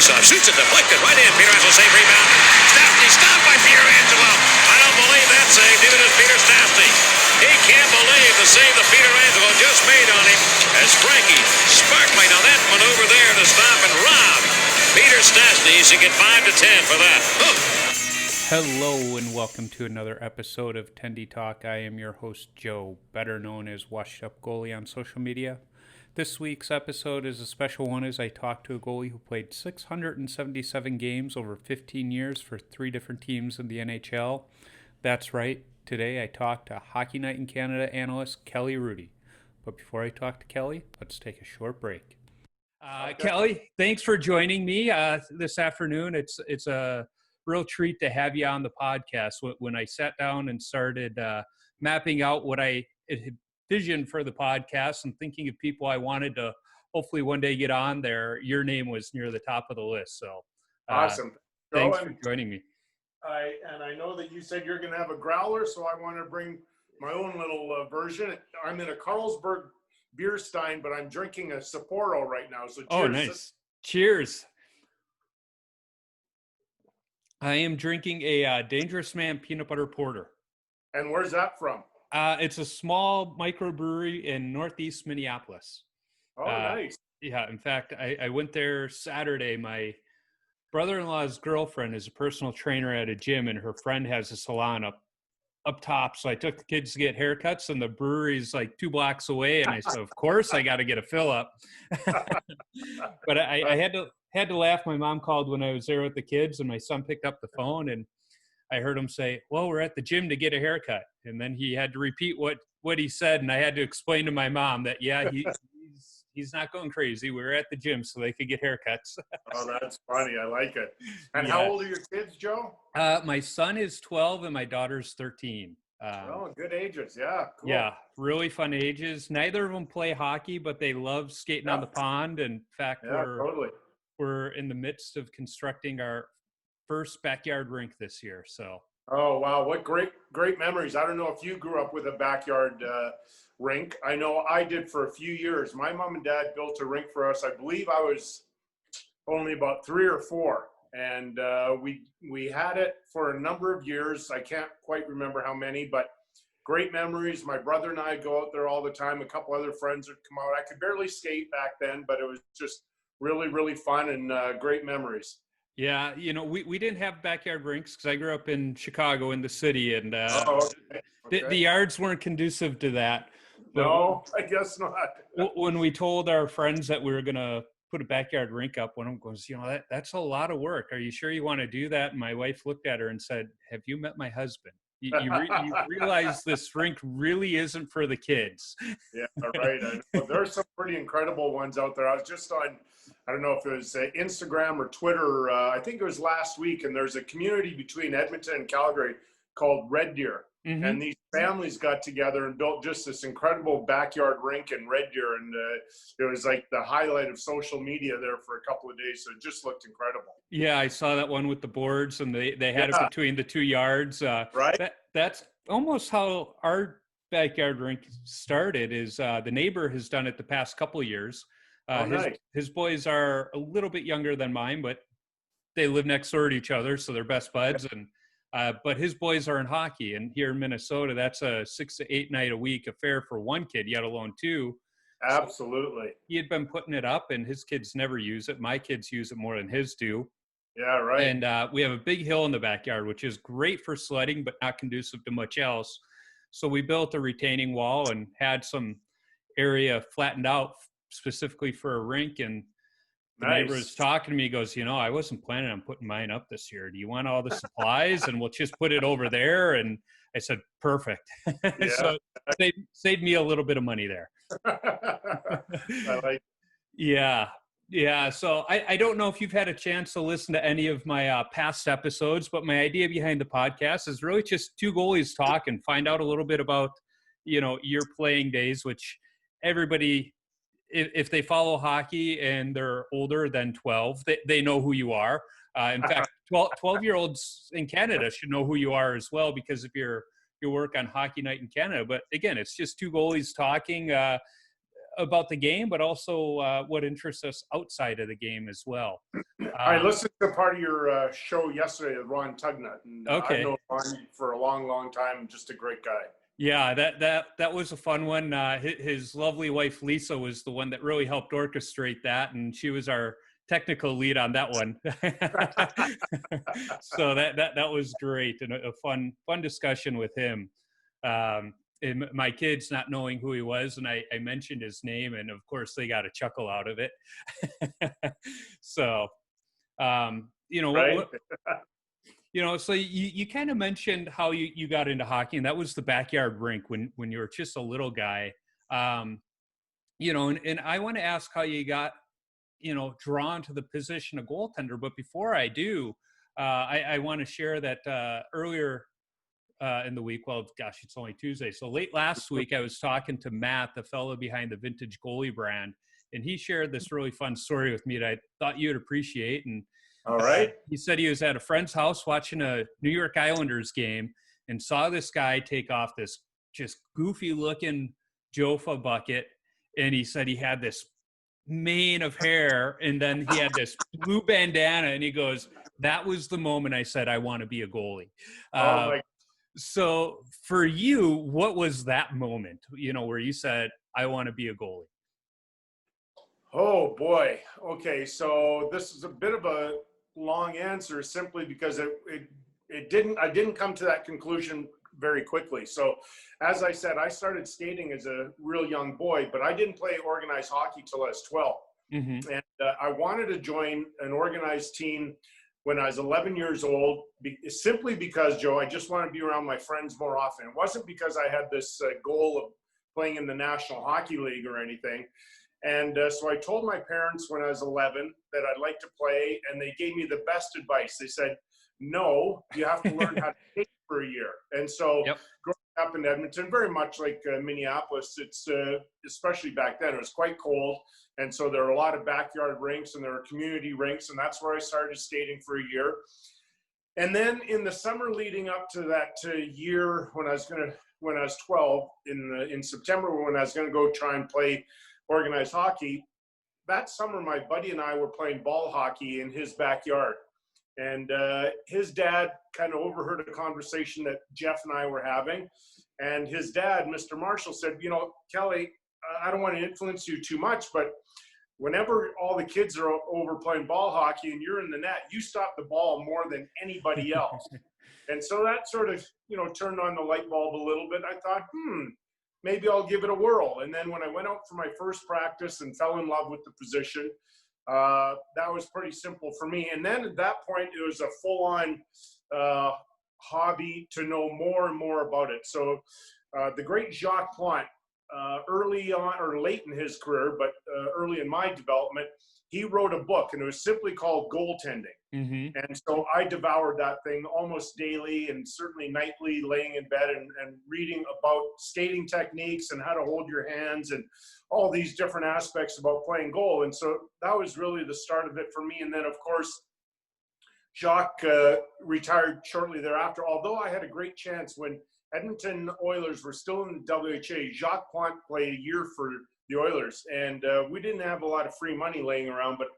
faceoff. Shoots it, deflected, right in. Pietrangelo save, rebound. Stastny stopped by Pietrangelo. I don't believe that save. Neither does Peter Stastny. He can't believe the save that Pietrangelo just made on him as Frankie Sparkly. Now that maneuver there to stop and rob Peter Stastny. He should get 5 to 10 for that. Hello and welcome to another episode of Tendy Talk. I am your host, Joe, better known as Washed Up Goalie on social media. This week's episode is a special one as I talk to a goalie who played 677 games over 15 years for 3 different teams in the NHL. That's right, today I talked to Hockey Night in Canada analyst Kelly Hrudey. But before I talk to Kelly, let's take a short break. Kelly, thanks for joining me this afternoon. It's a real treat to have you on the podcast. When I sat down and started mapping out what I had vision for the podcast and thinking of people I wanted to hopefully one day get on there, your name was near the top of the list. So awesome. Thanks for joining me. I know that you said you're going to have a growler, so I want to bring my own little version. I'm in a Carlsberg beer stein, but I'm drinking a Sapporo right now. So cheers. Oh, nice. Cheers. I am drinking a Dangerous Man peanut butter porter. And where's that from? It's a small microbrewery in Northeast Minneapolis. Oh, nice. Yeah, in fact, I went there Saturday. My brother-in-law's girlfriend is a personal trainer at a gym, and her friend has a salon up top. So I took the kids to get haircuts, and the brewery's like 2 blocks away. And I said, of course, I got to get a fill up. But I had to laugh. My mom called when I was there with the kids, and my son picked up the phone, and I heard him say, well, we're at the gym to get a haircut. And then he had to repeat what he said. And I had to explain to my mom that, yeah, he's not going crazy. We were at the gym so they could get haircuts. Oh, that's funny. I like it. And yeah. How old are your kids, Joe? My son is 12 and my daughter's 13. Good ages. Yeah. Cool. Yeah. Really fun ages. Neither of them play hockey, but they love skating on the pond. In fact, we're in the midst of constructing our first backyard rink this year. So. Oh, wow. What great memories. I don't know if you grew up with a backyard rink. I know I did for a few years. My mom and dad built a rink for us. I believe I was only about 3 or 4. And we had it for a number of years. I can't quite remember how many, but great memories. My brother and I go out there all the time. A couple other friends would come out. I could barely skate back then, but it was just really, really fun and great memories. Yeah, we didn't have backyard rinks because I grew up in Chicago in the city, and the yards weren't conducive to that. But no, I guess not. When we told our friends that we were going to put a backyard rink up, one of them goes, that's a lot of work. Are you sure you want to do that? And my wife looked at her and said, have you met my husband? You realize this rink really isn't for the kids. Yeah, right. There are some pretty incredible ones out there. I was just on, I don't know if it was Instagram or Twitter. I think it was last week. And there's a community between Edmonton and Calgary called Red Deer. Mm-hmm. And these families got together and built just this incredible backyard rink in Red Deer. And it was like the highlight of social media there for a couple of days. So it just looked incredible. Yeah, I saw that one with the boards, and they had it between the 2 yards. Right. That's almost how our backyard rink started. Is the neighbor has done it the past couple of years. Nice. His boys are a little bit younger than mine, but they live next door to each other, so they're best buds. And but his boys are in hockey, and here in Minnesota, that's a 6 to 8 night a week affair for one kid, yet alone 2. Absolutely. So he had been putting it up, and his kids never use it. My kids use it more than his do. Yeah, right. And we have a big hill in the backyard, which is great for sledding, but not conducive to much else. So we built a retaining wall and had some area flattened out specifically for a rink. And the neighbor was talking to me, he goes, I wasn't planning on putting mine up this year. Do you want all the supplies? And we'll just put it over there. And I said, perfect. Yeah. So saved me a little bit of money there. I like it. Yeah. Yeah, so I don't know if you've had a chance to listen to any of my past episodes, but my idea behind the podcast is really just 2 goalies talk and find out a little bit about, your playing days, which everybody, if they follow hockey and they're older than 12, they know who you are. In fact, 12-year-olds in Canada should know who you are as well because of your work on Hockey Night in Canada. But again, it's just 2 goalies talking. about the game, but also what interests us outside of the game as well. I listened to part of your show yesterday with Ron Tugnut, and Okay. I've known Ron for a long, long time. Just a great guy. Yeah, that was a fun one. His lovely wife Lisa was the one that really helped orchestrate that, and she was our technical lead on that one. So that was great, and a fun discussion with him. And my kids not knowing who he was, and I mentioned his name, and of course they got a chuckle out of it. So, Right? So you kind of mentioned how you got into hockey, and that was the backyard rink when you were just a little guy. And I want to ask how you got, drawn to the position of goaltender. But before I do, I want to share that earlier in the week, well, gosh, it's only Tuesday. So late last week, I was talking to Matt, the fellow behind the Vintage Goalie brand, and he shared this really fun story with me that I thought you'd appreciate. And All right. he said he was at a friend's house watching a New York Islanders game and saw this guy take off this just goofy looking Jofa bucket. And he said he had this mane of hair, and then he had this blue bandana, and he goes, that was the moment I said, I want to be a goalie. So for you, what was that moment, where you said, I want to be a goalie? Oh boy. Okay. So this is a bit of a long answer, simply because I didn't come to that conclusion very quickly. So as I said, I started skating as a real young boy, but I didn't play organized hockey till I was 12. Mm-hmm. And I wanted to join an organized team when I was 11 years old, simply because, Joe, I just wanted to be around my friends more often. It wasn't because I had this goal of playing in the National Hockey League or anything. And so I told my parents when I was 11 that I'd like to play, and they gave me the best advice. They said, no, you have to learn how to skate for a year. And so growing up in Edmonton, very much like Minneapolis, it's especially back then, it was quite cold. And so there were a lot of backyard rinks, and there were community rinks, and that's where I started skating for a year. And then in the summer leading up to that year, when I was 12, in September, when I was going to go try and play organized hockey, that summer my buddy and I were playing ball hockey in his backyard. And his dad kind of overheard a conversation that Jeff and I were having. And his dad, Mr. Marshall, said, Kelly, I don't want to influence you too much, but whenever all the kids are over playing ball hockey and you're in the net, you stop the ball more than anybody else. And so that sort of, turned on the light bulb a little bit. I thought, maybe I'll give it a whirl. And then when I went out for my first practice and fell in love with the position, that was pretty simple for me. And then at that point, it was a full-on hobby to know more and more about it. So the great Jacques Plante, early on, or late in his career, but early in my development, he wrote a book, and it was simply called Goaltending. Mm-hmm. And so I devoured that thing almost daily, and certainly nightly, laying in bed and reading about skating techniques and how to hold your hands and all these different aspects about playing goal. And so that was really the start of it for me. And then, of course, Jacques retired shortly thereafter, although I had a great chance when Edmonton Oilers were still in the WHA. Jacques Plante played a year for the Oilers, and we didn't have a lot of free money laying around, but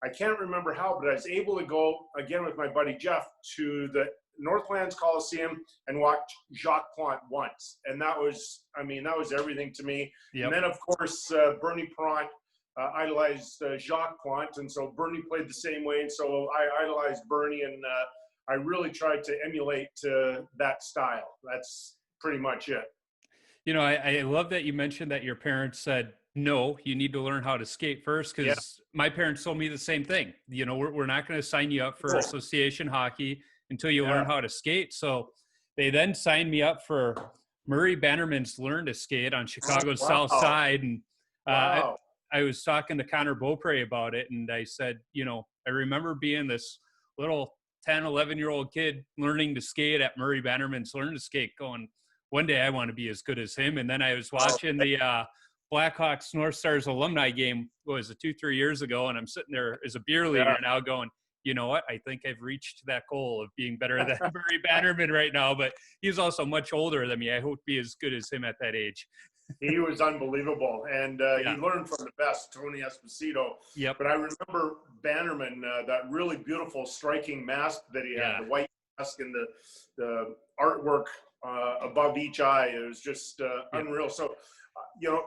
I can't remember how, but I was able to go, again with my buddy Jeff, to the Northlands Coliseum and watch Jacques Plante once. And that was everything to me. Yep. And then, of course, Bernie Perrant idolized Jacques Plante, and so Bernie played the same way, and so I idolized Bernie, and I really tried to emulate that style. That's pretty much it. I love that you mentioned that your parents said, no, you need to learn how to skate first, because my parents told me the same thing. We're not going to sign you up for association hockey until you learn how to skate. So they then signed me up for Murray Bannerman's Learn to Skate on Chicago's South Side. And I was talking to Connor Beaupre about it, and I said, I remember being this little 10, 11-year-old kid learning to skate at Murray Bannerman's Learn to Skate, going, one day I want to be as good as him. And then I was watching the Blackhawks North Stars alumni game, what was it, 2-3 years ago, and I'm sitting there as a beer leaguer now going, you know what, I think I've reached that goal of being better than Murray Bannerman right now, but he's also much older than me. I hope to be as good as him at that age. He was unbelievable, and Yeah. he learned from the best, Tony Esposito. Yep. But I remember Bannerman, that really beautiful, striking mask that he had, the white mask and the artwork above each eye. It was just unreal. So,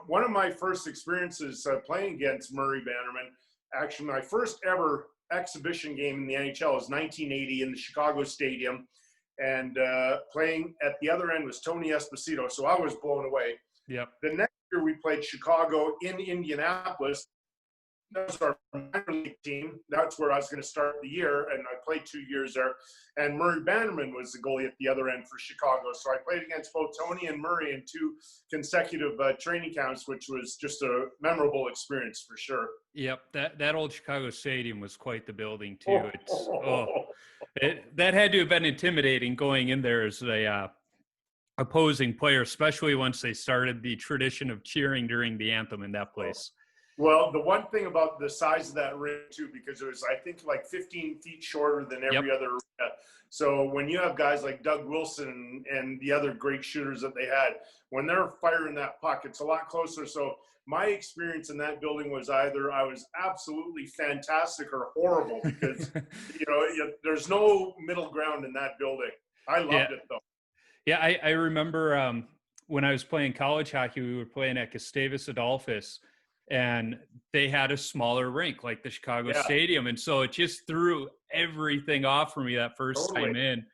one of my first experiences playing against Murray Bannerman, actually my first ever exhibition game in the NHL was 1980 in the Chicago Stadium, and playing at the other end was Tony Esposito. So I was blown away. Yep. The next year we played Chicago in Indianapolis. That was our minor league team. That's where I was going to start the year, and I played 2 years there. And Murray Bannerman was the goalie at the other end for Chicago. So I played against both Tony and Murray in 2 consecutive training camps, which was just a memorable experience for sure. Yep. That old Chicago Stadium was quite the building too. That had to have been intimidating going in there as a opposing player, especially once they started the tradition of cheering during the anthem in that place. Well, the one thing about the size of that ring too, because it was, I think, like 15 feet shorter than every other arena. So when you have guys like Doug Wilson and the other great shooters that they had, when they're firing that puck, it's a lot closer. So my experience in that building was either I was absolutely fantastic or horrible, because there's no middle ground in that building. I loved it though. Yeah, I remember when I was playing college hockey, we were playing at Gustavus Adolphus, and they had a smaller rink like the Chicago Stadium. And so it just threw everything off for me that first time in.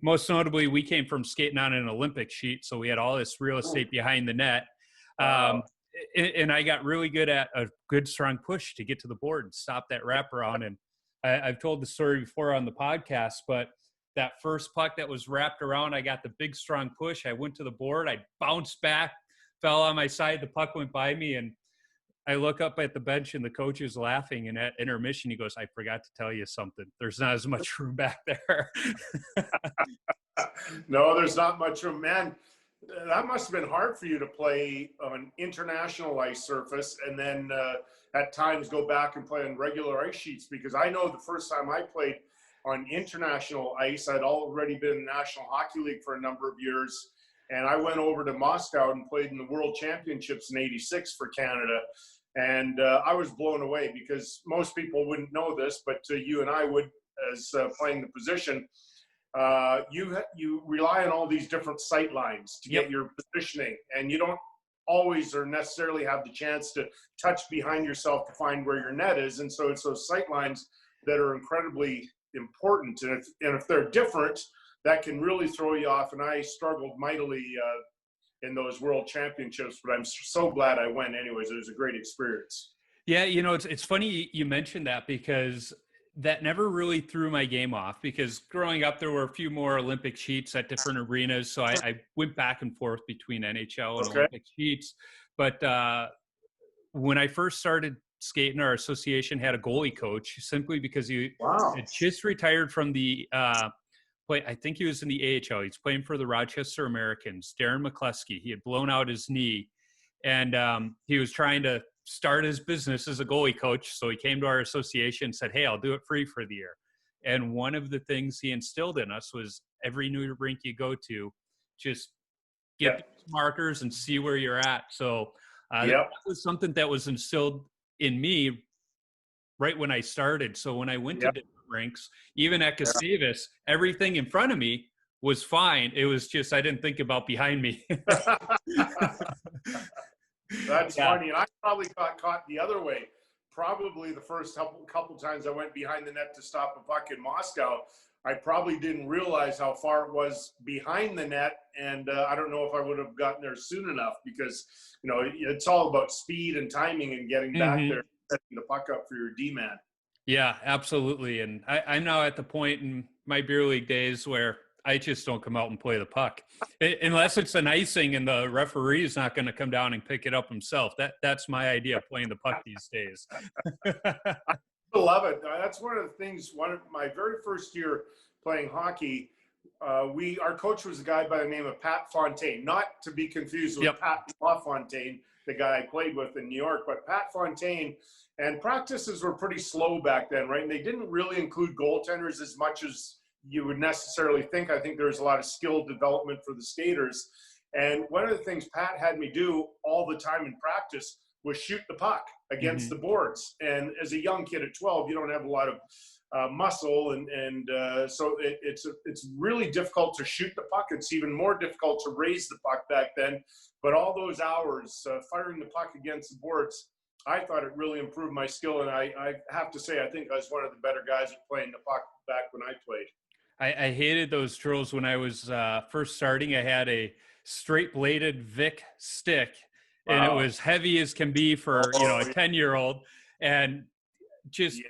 Most notably, we came from skating on an Olympic sheet, so we had all this real estate behind the net. And I got really good at a good, strong push to get to the board and stop that wraparound. And I've told the story before on the podcast, but that first puck that was wrapped around, I got the big, strong push. I went to the board. I bounced back, fell on my side. The puck went by me, and I look up at the bench, and the coach is laughing. And at intermission, he goes, "I forgot to tell you something. There's not as much room back there." No, there's not much room, man. That must have been hard for you to play on international ice surface, and then at times go back and play on regular ice sheets, because I know the first time I played on international ice, I'd already been in the National Hockey League for a number of years, and I went over to Moscow and played in the World Championships in '86 for Canada. And I was blown away, because most people wouldn't know this, but you and I would, as playing the position. You rely on all these different sight lines to get your positioning, and you don't always or necessarily have the chance to touch behind yourself to find where your net is. And so it's those sight lines that are incredibly important. And if they're different, that can really throw you off. And I struggled mightily in those World Championships, but I'm so glad I went anyways. It was a great experience. Yeah, it's funny you mentioned that, because that never really threw my game off, because growing up, there were a few more Olympic sheets at different arenas. So I went back and forth between NHL and Olympic sheets. But when I first started skating, our association had a goalie coach, simply because he had just retired from the I think he was in the AHL. He's playing for the Rochester Americans, Darren McCluskey. He had blown out his knee, and he was trying to start his business as a goalie coach. So he came to our association and said, "Hey, I'll do it free for the year." And one of the things he instilled in us was, every new rink you go to, just get markers and see where you're at. So that was something that was instilled in me right when I started. So when I went to different rinks, even at Gustavus, everything in front of me was fine. It was just, I didn't think about behind me. That's funny. And I probably got caught the other way. Probably the first couple times I went behind the net to stop a puck in Moscow, I probably didn't realize how far it was behind the net. And I don't know if I would have gotten there soon enough, because, it's all about speed and timing and getting back there, setting the puck up for your D-man. Yeah, absolutely. And I'm now at the point in my beer league days where I just don't come out and play the puck, unless it's an icing and the referee is not going to come down and pick it up himself. That's my idea of playing the puck these days. I love it. That's one of the things. One of my very first year playing hockey, our coach was a guy by the name of Pat Fontaine, not to be confused with Pat LaFontaine, the guy I played with in New York, but Pat Fontaine. And practices were pretty slow back then, right? And they didn't really include goaltenders as much as you would necessarily think. I think there was a lot of skill development for the skaters. And one of the things Pat had me do all the time in practice was shoot the puck against the boards. And as a young kid at 12, you don't have a lot of muscle, and so it's really difficult to shoot the puck. It's even more difficult to raise the puck back then. But all those hours firing the puck against the boards, I thought it really improved my skill. And I have to say, I think I was one of the better guys at playing the puck back when I played. I hated those drills when I was first starting. I had a straight bladed Vic stick, and it was heavy as can be for a 10-year-old, and just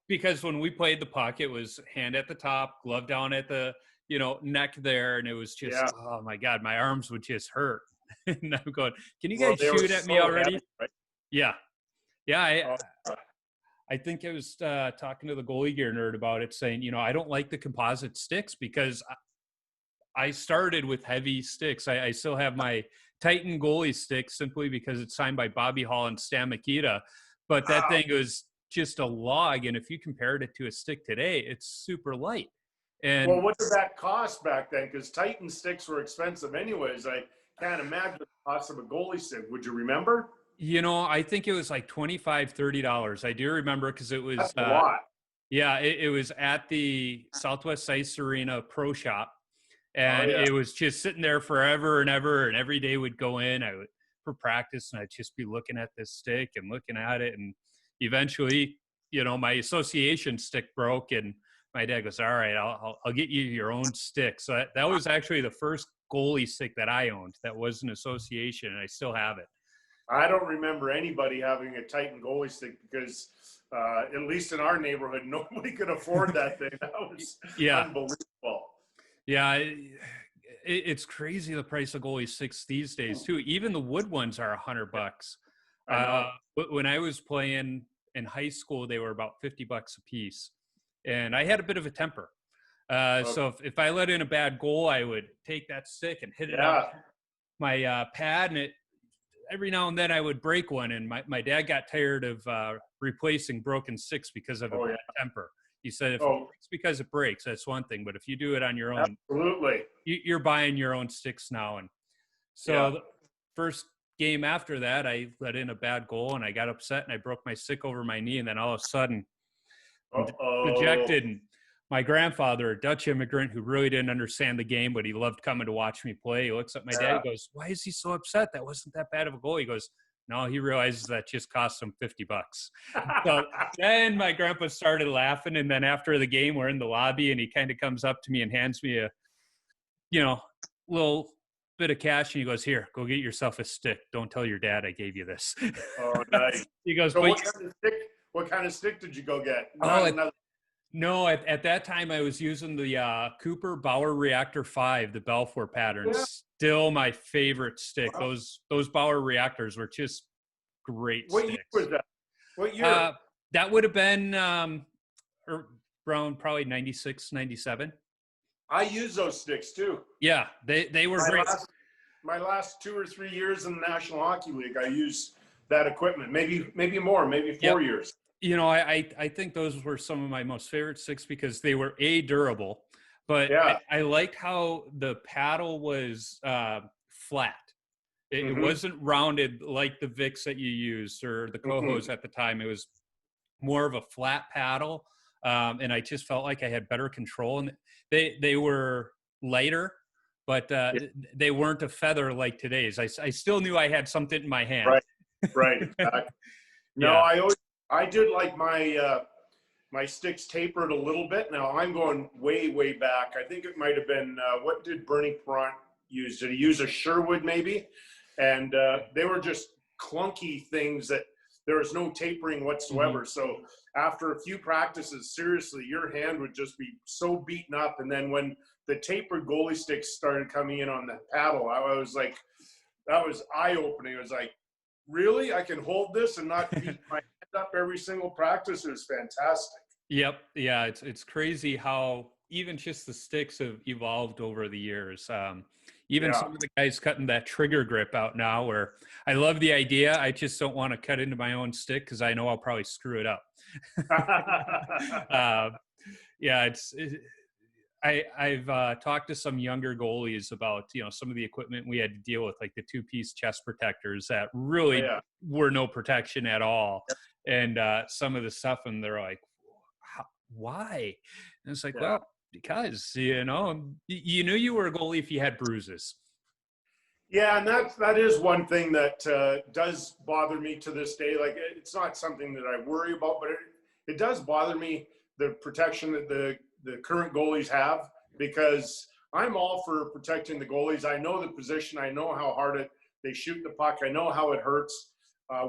because when we played the puck, it was hand at the top, glove down at the neck there, and it was just oh my God, my arms would just hurt. And I'm going, can you guys shoot at me already? Heavy, right? Yeah. I think I was talking to the goalie gear nerd about it, saying, I don't like the composite sticks because I started with heavy sticks. I still have my Titan goalie stick simply because it's signed by Bobby Hall and Stan Mikita. But that thing was just a log. And if you compared it to a stick today, it's super light. And well, what did that cost back then? Because Titan sticks were expensive anyways. I can't imagine the cost of a goalie stick. Would you remember? I think it was like $25, $30. I do remember because it was That's a lot. Yeah, it was at the Southwest Ice Arena Pro Shop, and it was just sitting there forever and ever. And every day would go in, for practice, and I'd just be looking at this stick and looking at it. And eventually, my association stick broke, and my dad goes, "All right, I'll get you your own stick." So that was actually the first goalie stick that I owned that was an association, and I still have it. I don't remember anybody having a Titan goalie stick because, at least in our neighborhood, nobody could afford that thing. That was unbelievable. Yeah, it's crazy the price of goalie sticks these days too. Even the wood ones are $100. When I was playing in high school, they were about $50 a piece, and I had a bit of a temper. So if I let in a bad goal, I would take that stick and hit it out my pad, and every now and then I would break one, and my dad got tired of replacing broken sticks because of a bad temper. He said, if it breaks because it breaks, that's one thing. But if you do it on your own, absolutely, you're buying your own sticks now. And so the first game after that, I let in a bad goal, and I got upset, and I broke my stick over my knee. And then all of a sudden, dejected. And my grandfather, a Dutch immigrant who really didn't understand the game, but he loved coming to watch me play. He looks at my dad, he goes, "Why is he so upset? That wasn't that bad of a goal." He goes, "No, he realizes that just cost him $50." So then my grandpa started laughing. And then after the game, we're in the lobby, and he kind of comes up to me and hands me a, little bit of cash. And he goes, "Here, go get yourself a stick. Don't tell your dad I gave you this." Oh, nice. He goes, so what kind of stick did you go get? No, at that time I was using the Cooper Bauer Reactor 5, the Balfour pattern. Yeah. Still my favorite stick. Wow. Those Bauer reactors were just great what sticks. Year was that? What year? That would have been around probably 96, 97. I use those sticks too. Yeah, they were great. My last 2 or 3 years in the National Hockey League, I used that equipment. Maybe more, maybe 4 years. I think those were some of my most favorite sticks because they were durable, but I liked how the paddle was flat. It wasn't rounded like the Vicks that you used or the Cohos at the time. It was more of a flat paddle, and I just felt like I had better control. And they were lighter, but they weren't a feather like today's. I still knew I had something in my hand. Right. Exactly. No, I did like my sticks tapered a little bit. Now I'm going way back. I think it might have been what did Bernie Perrant use? Did he use a Sherwood maybe? And they were just clunky things that there was no tapering whatsoever. So after a few practices, seriously, your hand would just be so beaten up. And then when the tapered goalie sticks started coming in on the paddle, I was like, that was eye-opening. It was like, really? I can hold this and not beat my head up every single practice? It was fantastic. Yep. Yeah, it's crazy how even just the sticks have evolved over the years. Some of the guys cutting that trigger grip out now, where I love the idea. I just don't want to cut into my own stick because I know I'll probably screw it up. I've talked to some younger goalies about, some of the equipment we had to deal with, like the 2-piece chest protectors that really were no protection at all. And some of the stuff, and they're like, why? And it's like, well, because, you knew you were a goalie if you had bruises. Yeah, and that is one thing that does bother me to this day. Like, it's not something that I worry about, but it does bother me, the protection that the current goalies have, because I'm all for protecting the goalies. I know the position. I know how hard they shoot the puck. I know how it hurts.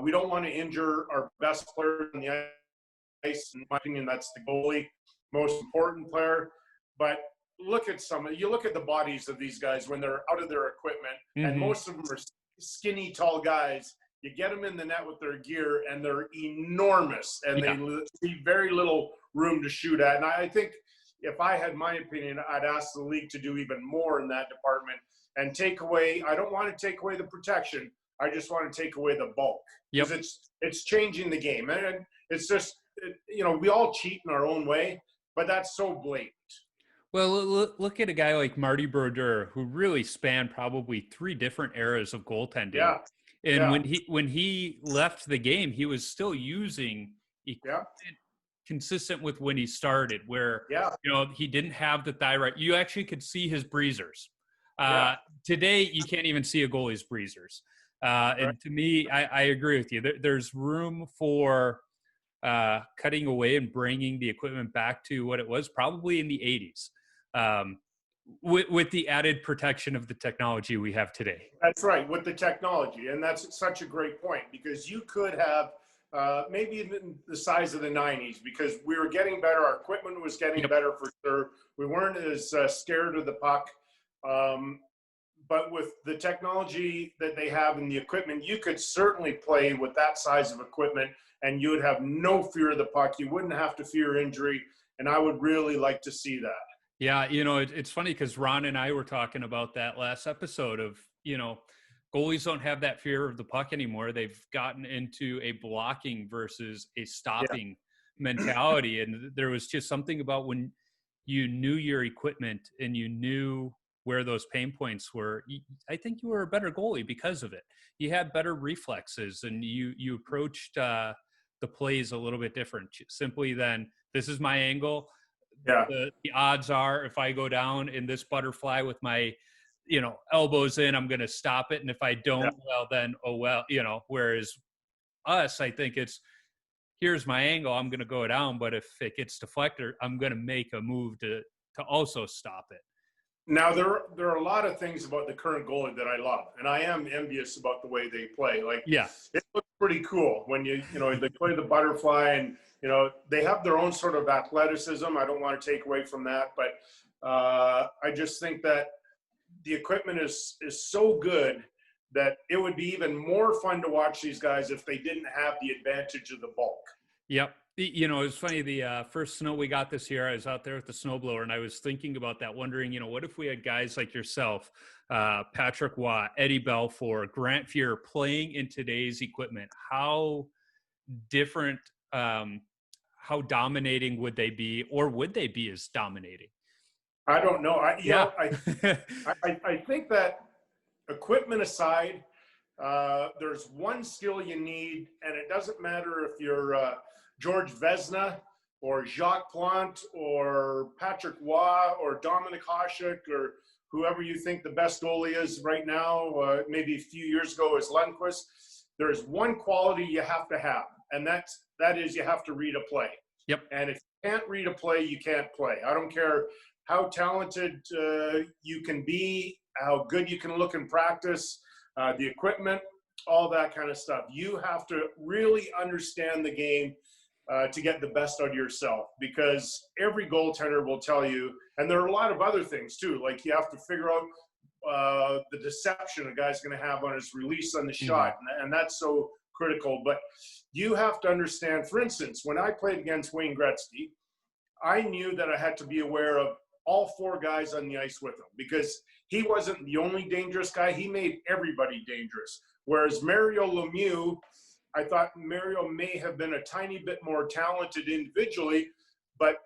We don't want to injure our best player on the ice. In my opinion, that's the goalie, most important player. But you look at the bodies of these guys when they're out of their equipment, and most of them are skinny, tall guys. You get them in the net with their gear, and they're enormous, and they leave very little room to shoot at. And I think, if I had my opinion, I'd ask the league to do even more in that department and take away. I don't want to take away the protection. I just want to take away the bulk, because it's changing the game, and it's just we all cheat in our own way, but that's so blatant. Well, look at a guy like Marty Brodeur, who really spanned probably 3 different eras of goaltending. Yeah. And when he left the game, he was still using equipment consistent with when he started, where he didn't have the thigh right. You actually could see his breezers. Today, you can't even see a goalie's breezers. And to me, I agree with you. There's room for cutting away and bringing the equipment back to what it was probably in the 80s, with the added protection of the technology we have today. That's right, with the technology. And that's such a great point, because you could have maybe even the size of the 90s, because we were getting better. Our equipment was getting better for sure. We weren't as scared of the puck. But with the technology that they have in the equipment, you could certainly play with that size of equipment, and you would have no fear of the puck. You wouldn't have to fear injury, and I would really like to see that. Yeah, it's funny, because Ron and I were talking about that last episode of, goalies don't have that fear of the puck anymore. They've gotten into a blocking versus a stopping mentality. And there was just something about when you knew your equipment and you knew where those pain points were, I think you were a better goalie because of it. You had better reflexes, and you approached the plays a little bit different, simply than, this is my angle. The odds are, if I go down in this butterfly with my elbows in, I'm going to stop it. And if I don't, well, then, whereas us, I think it's, here's my angle, I'm going to go down. But if it gets deflected, I'm going to make a move to also stop it. Now, there are a lot of things about the current goalie that I love, and I am envious about the way they play. Like, it looks pretty cool when they play the butterfly, and they have their own sort of athleticism. I don't want to take away from that, but I just think that the equipment is so good that it would be even more fun to watch these guys if they didn't have the advantage of the bulk. Yep. It's funny, the first snow we got this year, I was out there with the snowblower, and I was thinking about that, wondering, what if we had guys like yourself, Patrick Watt, Eddie Belfour, Grant Fuhr, playing in today's equipment? How different, how dominating would they be, or would they be as dominating? I don't know. I think that, equipment aside, there's one skill you need, and it doesn't matter if you're George Vezina or Jacques Plante or Patrick Waugh or Dominic Hasek or whoever you think the best goalie is right now, maybe a few years ago, is Lundqvist. There's one quality you have to have, and that is you have to read a play. Yep. And if you can't read a play, you can't play. I don't care how talented you can be, how good you can look in practice, the equipment, all that kind of stuff. You have to really understand the game to get the best out of yourself, because every goaltender will tell you, and there are a lot of other things too, like you have to figure out the deception a guy's going to have on his release on the shot, and that's so critical. But you have to understand, for instance, when I played against Wayne Gretzky, I knew that I had to be aware of all 4 guys on the ice with him, because he wasn't the only dangerous guy. He made everybody dangerous. Whereas Mario Lemieux, I thought Mario may have been a tiny bit more talented individually, but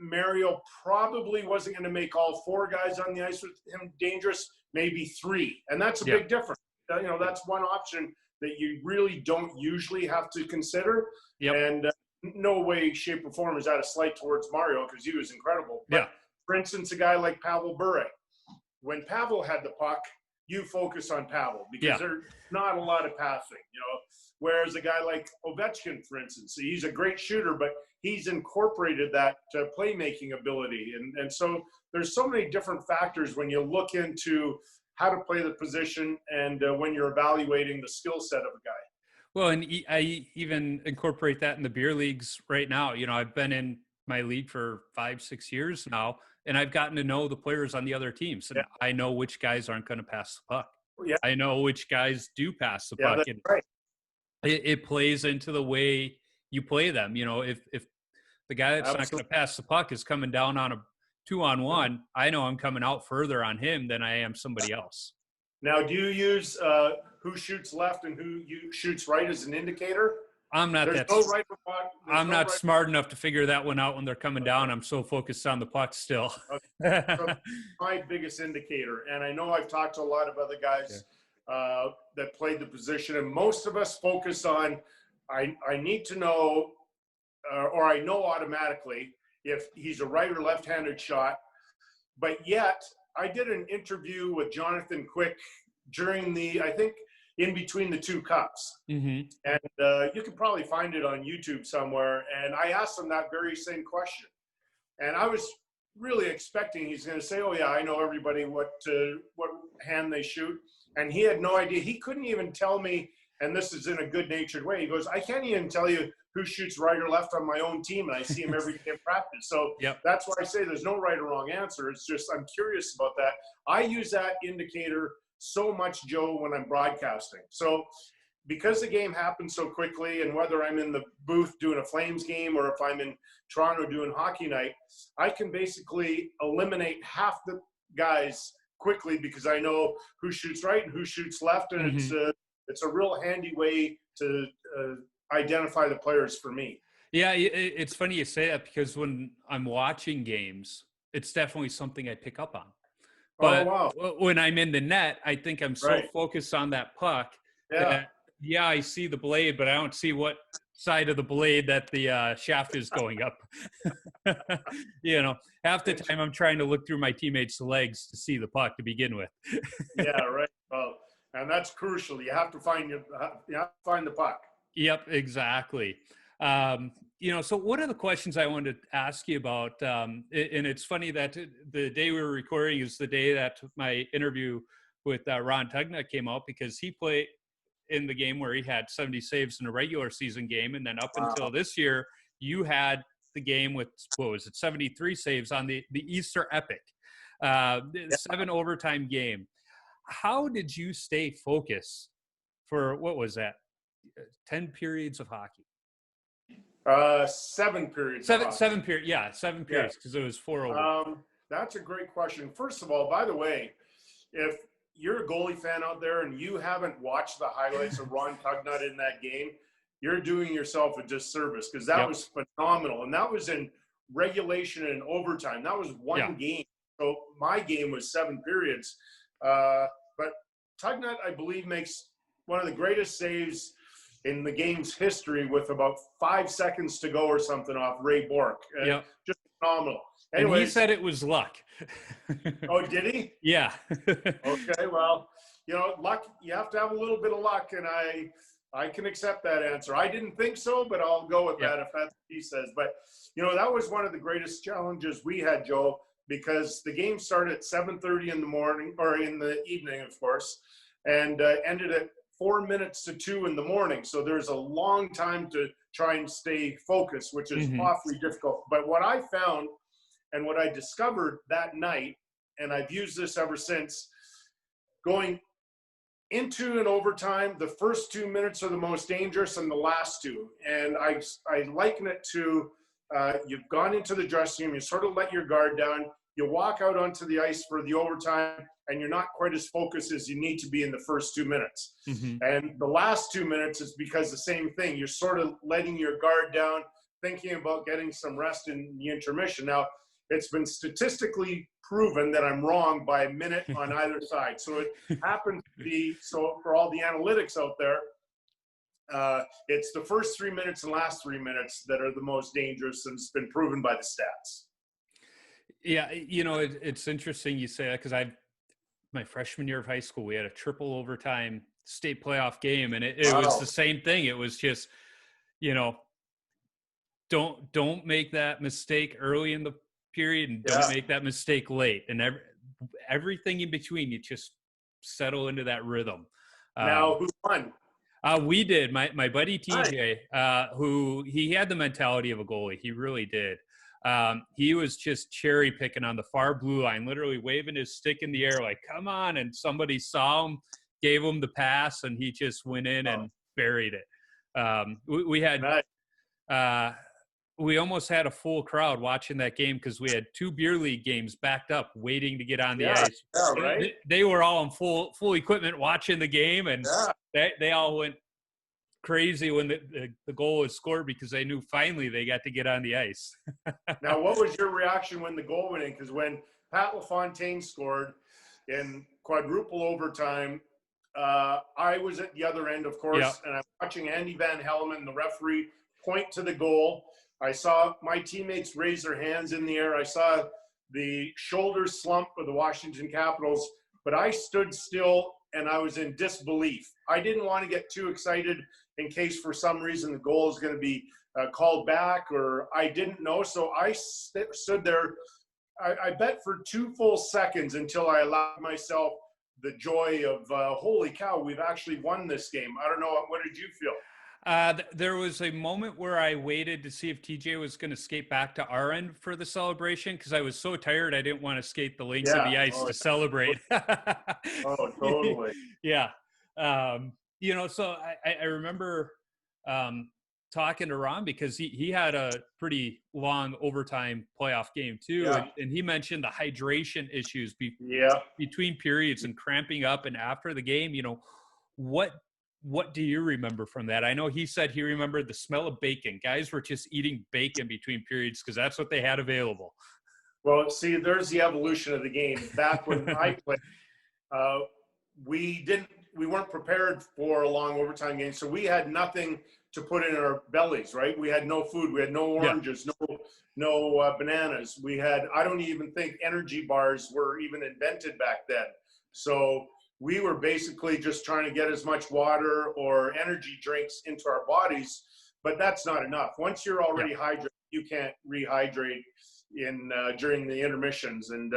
Mario probably wasn't going to make all 4 guys on the ice with him dangerous, maybe 3. And that's a big difference. That's one option that you really don't usually have to consider. Yep. And no way, shape, or form is that a slight towards Mario, because he was incredible. But for instance, a guy like Pavel Bure, when Pavel had the puck, you focus on Pavel because there's not a lot of passing, whereas a guy like Ovechkin, for instance, he's a great shooter, but he's incorporated that playmaking ability. And so there's so many different factors when you look into how to play the position and when you're evaluating the skill set of a guy. Well, and I even incorporate that in the beer leagues right now. I've been in my league for 5-6 years now, and I've gotten to know the players on the other teams. And I know which guys aren't going to pass the puck. Yeah. I know which guys do pass the puck. That's right. It plays into the way you play them. If the guy that's not going to pass the puck is coming down on a 2-on-1, I know I'm coming out further on him than I am somebody else. Now, do you use who shoots left and who shoots right as an indicator? I'm not There's no right or wrong. I'm not smart enough to figure that one out when they're coming down. I'm so focused on the puck still. Okay. So my biggest indicator, and I know I've talked to a lot of other guys that played the position, and most of us focus on, I need to know, or I know automatically if he's a right or left-handed shot. But yet, I did an interview with Jonathan Quick during I think, in between the 2 cups. Mm-hmm. And you can probably find it on YouTube somewhere. And I asked him that very same question. And I was really expecting he's going to say, oh, yeah, I know everybody what hand they shoot. And he had no idea. He couldn't even tell me, and this is in a good-natured way. He goes, I can't even tell you who shoots right or left on my own team, and I see him every day in practice. So that's why I say there's no right or wrong answer. It's just I'm curious about that. I use that indicator so much, Joe, when I'm broadcasting. So because the game happens so quickly, and whether I'm in the booth doing a Flames game or if I'm in Toronto doing hockey night, I can basically eliminate half the guys quickly because I know who shoots right and who shoots left, and it's a real handy way to identify the players for me. Yeah, it's funny you say that because when I'm watching games, it's definitely something I pick up on. But when I'm in the net, I think I'm so focused on that puck that, I see the blade, but I don't see what side of the blade that the shaft is going up. Half the time I'm trying to look through my teammates' legs to see the puck to begin with. Yeah, right. Well, and that's crucial. You have to find the puck. Yep, exactly. So one of the questions I wanted to ask you about, and it's funny that the day we were recording is the day that my interview with Ron Tugnutt came out, because he played in the game where he had 70 saves in a regular season game. And then up until this year, you had the game with, 73 saves on the Easter Epic, 7 overtime game. How did you stay focused for, 10 periods of hockey? 7 periods. 7 periods. 7 periods, because it was 4 over. That's a great question. First of all, by the way, if you're a goalie fan out there and you haven't watched the highlights of Ron Tugnutt in that game, you're doing yourself a disservice, because that was phenomenal. And that was in regulation and overtime. That was one game. So my game was 7 periods. But Tugnutt, I believe, makes one of the greatest saves in the game's history with about 5 seconds to go or something off Ray Bork. Just phenomenal. Anyways, and he said it was luck. Oh, did he? Yeah. Okay, well, luck, you have to have a little bit of luck, and I can accept that answer. I didn't think so, but I'll go with that if that's what he says. But, that was one of the greatest challenges we had, Joe, because the game started at 7:30 in the morning, or in the evening, of course, and ended at 4 minutes to 2 in the morning. So there's a long time to try and stay focused, which is awfully difficult. But what I found and what I discovered that night, and I've used this ever since, going into an overtime, the first 2 minutes are the most dangerous and the last 2. And I liken it to you've gone into the dressing room, you sort of let your guard down, you walk out onto the ice for the overtime, and you're not quite as focused as you need to be in the first 2 minutes. And the last 2 minutes is because the same thing. You're sort of letting your guard down, thinking about getting some rest in the intermission. Now, it's been statistically proven that I'm wrong by a minute on either side. So it happens to be, so for all the analytics out there, it's the first 3 minutes and last 3 minutes that are the most dangerous, and it's been proven by the stats. Yeah, it's interesting you say that, because my freshman year of high school, we had a triple overtime state playoff game, and it was the same thing. It was just, don't make that mistake early in the period, and don't make that mistake late, and everything in between. You just settle into that rhythm. Now, who won? We did. My buddy TJ, who he had the mentality of a goalie. He really did. He was just cherry picking on the far blue line, literally waving his stick in the air like, come on. And somebody saw him, gave him the pass, and he just went in and buried it. We almost had a full crowd watching that game, because we had 2 beer league games backed up waiting to get on the ice. Yeah, right. They were all in full equipment watching the game, and they all went crazy when the goal was scored, because they knew finally they got to get on the ice. Now, what was your reaction when the goal went in? Because when Pat LaFontaine scored in quadruple overtime, I was at the other end, of course, and I'm watching Andy Van Helleman, the referee, point to the goal. I saw my teammates raise their hands in the air. I saw the shoulder slump of the Washington Capitals, but I stood still and I was in disbelief. I didn't want to get too excited in case for some reason the goal is going to be called back, or I didn't know. So I stood there, I bet for 2 full seconds, until I allowed myself the joy of, holy cow, we've actually won this game. I don't know. What did you feel? There was a moment where I waited to see if TJ was going to skate back to our end for the celebration, because I was so tired I didn't want to skate the lengths of the ice to celebrate. Oh, totally. Yeah. So I remember talking to Ron, because he had a pretty long overtime playoff game too. Yeah. And he mentioned the hydration issues between periods and cramping up and after the game. What do you remember from that? I know he said he remembered the smell of bacon. Guys were just eating bacon between periods because that's what they had available. Well, see, there's the evolution of the game. Back when I played, we weren't prepared for a long overtime game, so we had nothing to put in our bellies, right? We had no food. We had no oranges, no bananas. We had, I don't even think energy bars were even invented back then. So we were basically just trying to get as much water or energy drinks into our bodies, but that's not enough. Once you're already hydrated, you can't rehydrate during the intermissions. And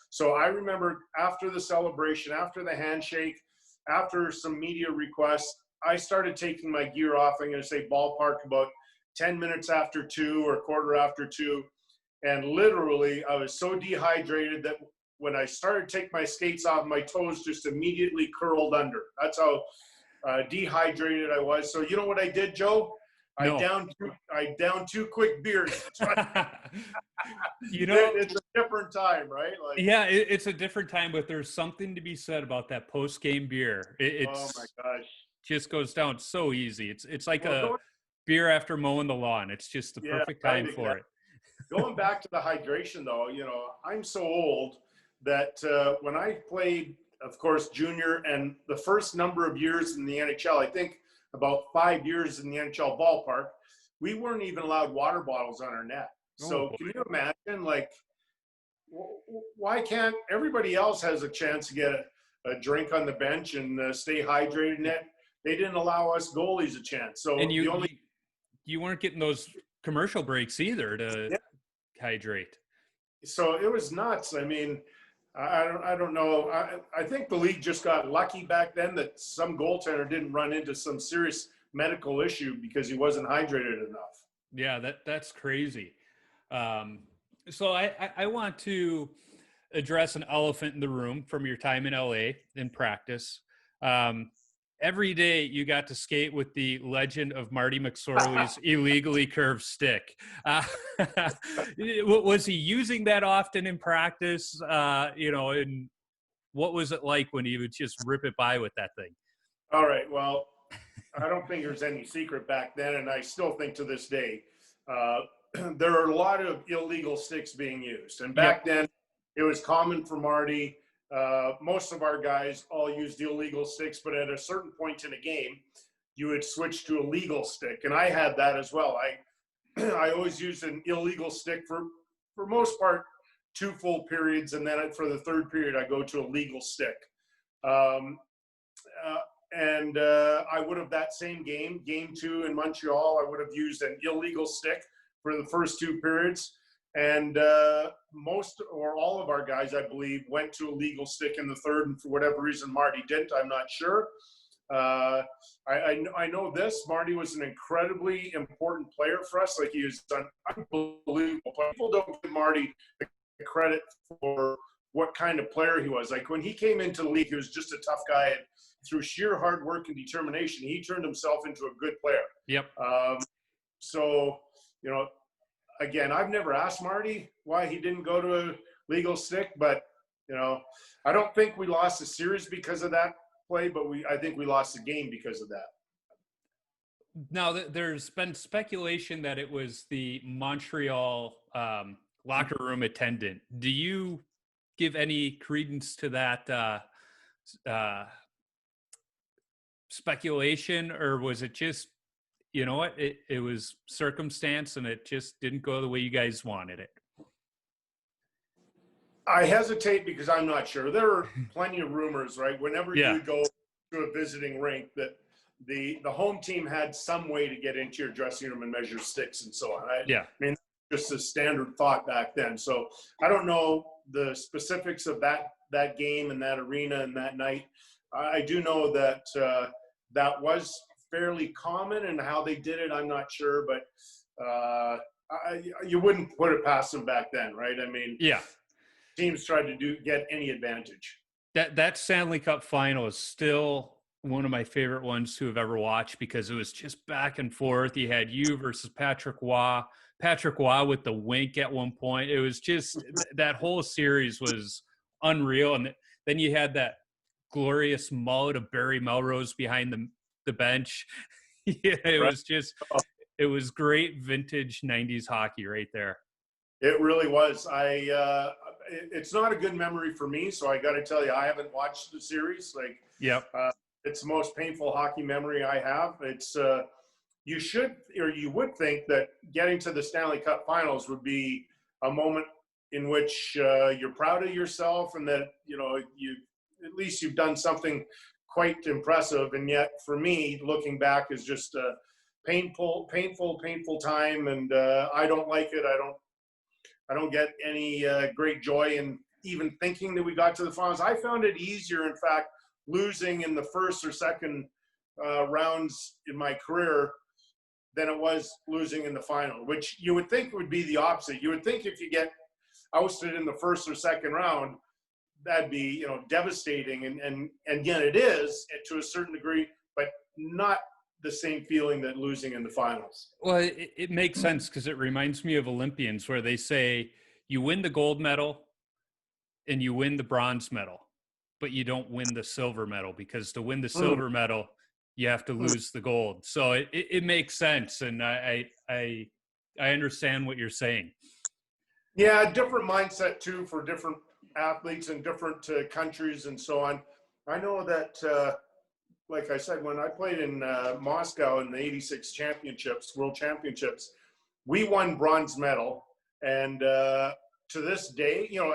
so I remember after the celebration, after the handshake, after some media requests, I started taking my gear off. I'm going to say ballpark about 10 minutes after 2 or quarter after 2. And literally, I was so dehydrated that when I started to take my skates off, my toes just immediately curled under. That's how dehydrated I was. So you know what I did, Joe? No. I downed 2 quick beers. It's a different time, right? It's a different time, but there's something to be said about that post-game beer. Oh my gosh. Just goes down so easy. It's like a beer after mowing the lawn. It's just the perfect time for it. Going back to the hydration, though, I'm so old that when I played, of course, junior and the first number of years in the NHL, I think about 5 years in the NHL ballpark, we weren't even allowed water bottles on our net. So can you imagine, why can't everybody else has a chance to get a drink on the bench and stay hydrated? Net, they didn't allow us goalies a chance. So and you weren't getting those commercial breaks either to hydrate. So it was nuts. I mean, I don't know. I think the league just got lucky back then that some goaltender didn't run into some serious medical issue because he wasn't hydrated enough. Yeah, that's crazy. So I want to address an elephant in the room from your time in LA in practice. Every day you got to skate with the legend of Marty McSorley's illegally curved stick. Was he using that often in practice? And what was it like when he would just rip it by with that thing? All right. Well, I don't think there's any secret back then, and I still think to this day, there are a lot of illegal sticks being used. And back then, it was common for Marty. Most of our guys all used illegal sticks, but at a certain point in a game, you would switch to a legal stick. And I had that as well. I always used an illegal stick for most part, 2 full periods. And then for the third period, I go to a legal stick. I would have that same game 2 in Montreal, I would have used an illegal stick for the first 2 periods. And most or all of our guys, I believe, went to a legal stick in the third. And for whatever reason, Marty didn't. I'm not sure. I know this. Marty was an incredibly important player for us. Like, he was unbelievable. People don't give Marty the credit for what kind of player he was. Like, when he came into the league, he was just a tough guy. And through sheer hard work and determination, he turned himself into a good player. Yep. So, you know, again, I've never asked Marty why he didn't go to a legal stick, but, you know, I don't think we lost the series because of that play, but I think we lost the game because of that. Now, there's been speculation that it was the Montreal locker room attendant. Do you give any credence to that speculation, or was it just, you know what, it was circumstance and it just didn't go the way you guys wanted it? I hesitate because I'm not sure. There are plenty of rumors, right? Whenever you go to a visiting rink, that the home team had some way to get into your dressing room and measure sticks and so on. I mean, just a standard thought back then. So I don't know the specifics of that game and that arena and that night. I do know that that was fairly common, and how they did it, I'm not sure, but you wouldn't put it past them back then, right? I mean, teams tried to get any advantage. That Stanley Cup Final is still one of my favorite ones to have ever watched, because it was just back and forth. You had you versus Patrick Waugh with the wink at one point. It was just, that whole series was unreal. And then you had that glorious mullet of Barry Melrose behind the bench. It was just, it was great vintage 90s hockey right there. It really was. It's not a good memory for me, so I got to tell you, I haven't watched the series. Like, it's the most painful hockey memory I have. It's you would think that getting to the Stanley Cup Finals would be a moment in which you're proud of yourself, and that, you know, at least you've done something quite impressive. And yet, for me, looking back, is just a painful time, and I don't like it. I don't get any great joy in even thinking that we got to the finals. I found it easier, in fact, losing in the first or second rounds in my career than it was losing in the final, which you would think would be the opposite. You would think if you get ousted in the first or second round, that'd be, you know, devastating. And again, it is to a certain degree, but not the same feeling that losing in the finals. Well, it makes sense, because it reminds me of Olympians, where they say you win the gold medal and you win the bronze medal, but you don't win the silver medal, because to win the silver medal, you have to lose the gold. So it makes sense. And I understand what you're saying. Yeah, different mindset too for different athletes in different countries and so on. I know that, like I said, when I played in Moscow in the '86 championships, world championships, we won bronze medal. And to this day, you know,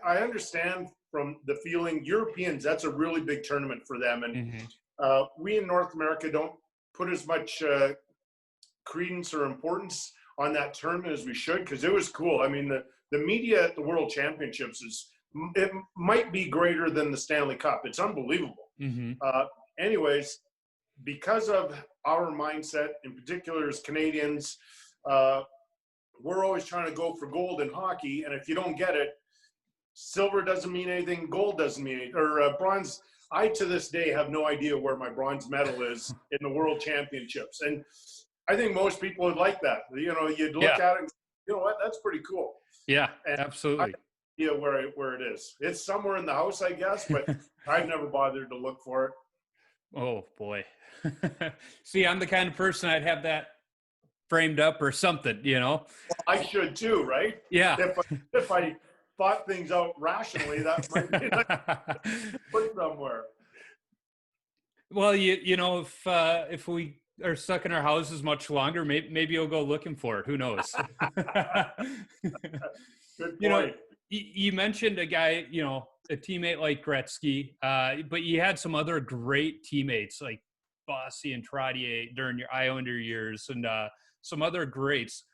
I understand from the feeling, Europeans, that's a really big tournament for them. And we in North America don't put as much credence or importance on that tournament as we should, because it was cool. I mean, the media at the World Championships it might be greater than the Stanley Cup. It's unbelievable. Anyways, because of our mindset, in particular as Canadians, we're always trying to go for gold in hockey. And if you don't get it, silver doesn't mean anything, gold doesn't mean anything, or bronze. I, to this day, have no idea where my bronze medal is in the World Championships. And I think most people would like that. You know, you'd look at it and, you know what, that's pretty cool. Yeah, and absolutely. Yeah, where it is. It's somewhere in the house, I guess, but I've never bothered to look for it. Oh, boy. See, I'm the kind of person, I'd have that framed up or something, you know? I should too, right? Yeah. If I thought things out rationally, that might be like put somewhere. Well, you know, if we are stuck in our houses much longer, maybe you'll go looking for it. Who knows? Good You know, point. you mentioned a guy, you know, a teammate like Gretzky, but you had some other great teammates like Bossy and Trottier during your Islander years, and some other greats.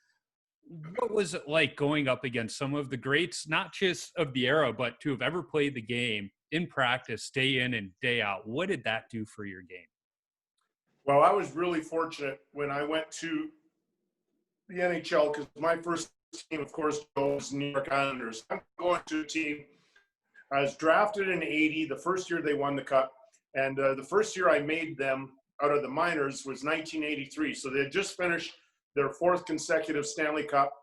What was it like going up against some of the greats, not just of the era, but to have ever played the game in practice, day in and day out? What did that do for your game? Well, I was really fortunate when I went to the NHL because my first team, of course, was New York Islanders. I'm going to a team. I was drafted in '80, the first year they won the Cup. And the first year I made them out of the minors was 1983. So they had just finished their fourth consecutive Stanley Cup.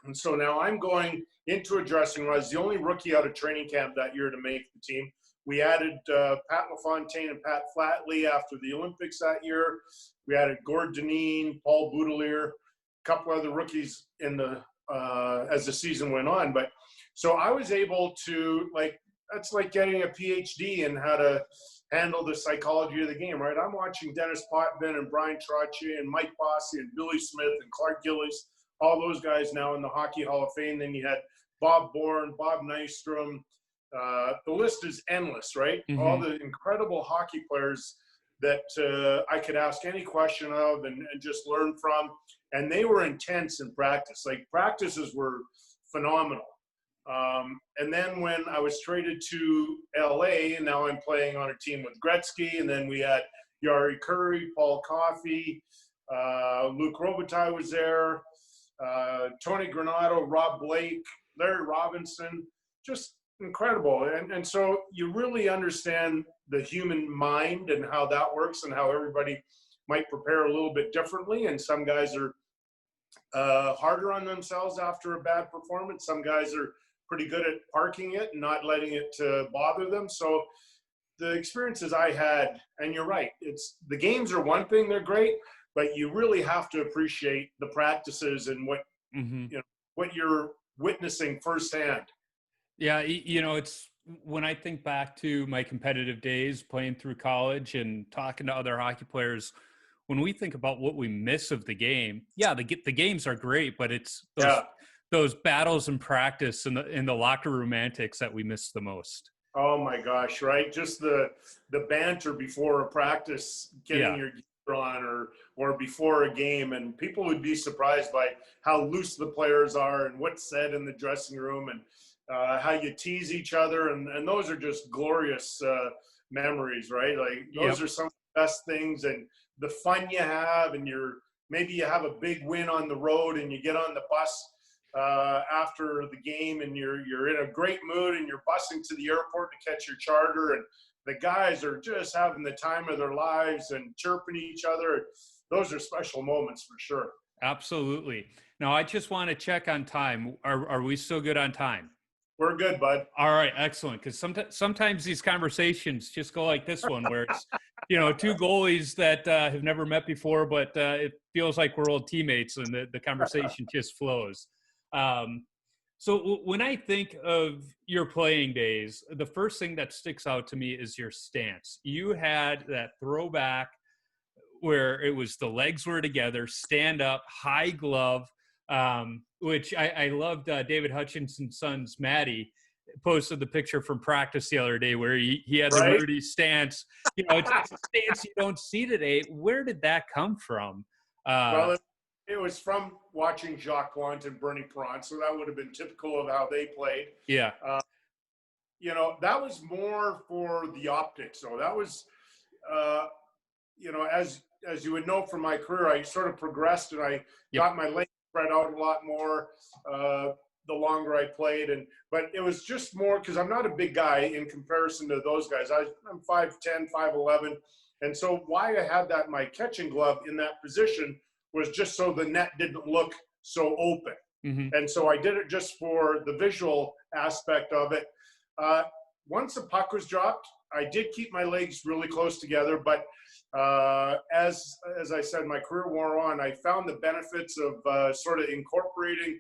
And so now I'm going into a dressing room. I was the only rookie out of training camp that year to make the team. We added Pat LaFontaine and Pat Flatley after the Olympics that year. We added Gord Dineen, Paul Boudelier, a couple other rookies in the as the season went on. But so I was able to, like, that's like getting a PhD in how to handle the psychology of the game, right? I'm watching Dennis Potvin and Brian Trottier and Mike Bossy and Billy Smith and Clark Gillies, all those guys now in the Hockey Hall of Fame. Then you had Bob Bourne, Bob Nystrom. The list is endless, right? Mm-hmm. All the incredible hockey players that I could ask any question of and just learn from. And they were intense in practice. Like, practices were phenomenal. And then when I was traded to LA, and now I'm playing on a team with Gretzky, and then we had Yari Curry, Paul Coffey, Luc Robitaille was there, Tony Granato, Rob Blake, Larry Robinson, just incredible. And so you really understand the human mind and how that works and how everybody might prepare a little bit differently. And some guys are harder on themselves after a bad performance. Some guys are pretty good at parking it and not letting it bother them. So the experiences I had, and you're right, it's the games are one thing, they're great, but you really have to appreciate the practices and what Mm-hmm. you know, what you're witnessing firsthand. Yeah, you know, it's when I think back to my competitive days playing through college and talking to other hockey players, when we think about what we miss of the game, yeah, the games are great, but it's those battles in practice and the locker room antics that we miss the most. Oh my gosh, right? Just the banter before a practice, getting your gear on or before a game, and people would be surprised by how loose the players are and what's said in the dressing room and how you tease each other, and those are just glorious memories, right? Like those are some of the best things, and the fun you have, and maybe you have a big win on the road and you get on the bus after the game and you're in a great mood and you're busing to the airport to catch your charter, and the guys are just having the time of their lives and chirping each other. Those are special moments for sure. Absolutely. Now, I just want to check on time. Are we still good on time? We're good, bud. All right, excellent. Because sometimes these conversations just go like this one, where it's, you know, two goalies that have never met before, but it feels like we're old teammates, and the conversation just flows. So when I think of your playing days, the first thing that sticks out to me is your stance. You had that throwback where it was the legs were together, stand up, high glove, which I loved. David Hutchinson's son's Maddie posted the picture from practice the other day where he had the Rudy stance. You know, it's a stance you don't see today. Where did that come from? Well, it was from watching Jacques Plante and Bernie Perron, so that would have been typical of how they played. Yeah. You know, that was more for the optics. So that was, you know, as you would know from my career, I sort of progressed and I got my legs spread out a lot more the longer I played. But it was just more because I'm not a big guy in comparison to those guys. I'm 5'10", 5'11". And so why I had that, my catching glove in that position, was just so the net didn't look so open. Mm-hmm. And so I did it just for the visual aspect of it. Once the puck was dropped, I did keep my legs really close together, but as I said, my career wore on. I found the benefits of sort of incorporating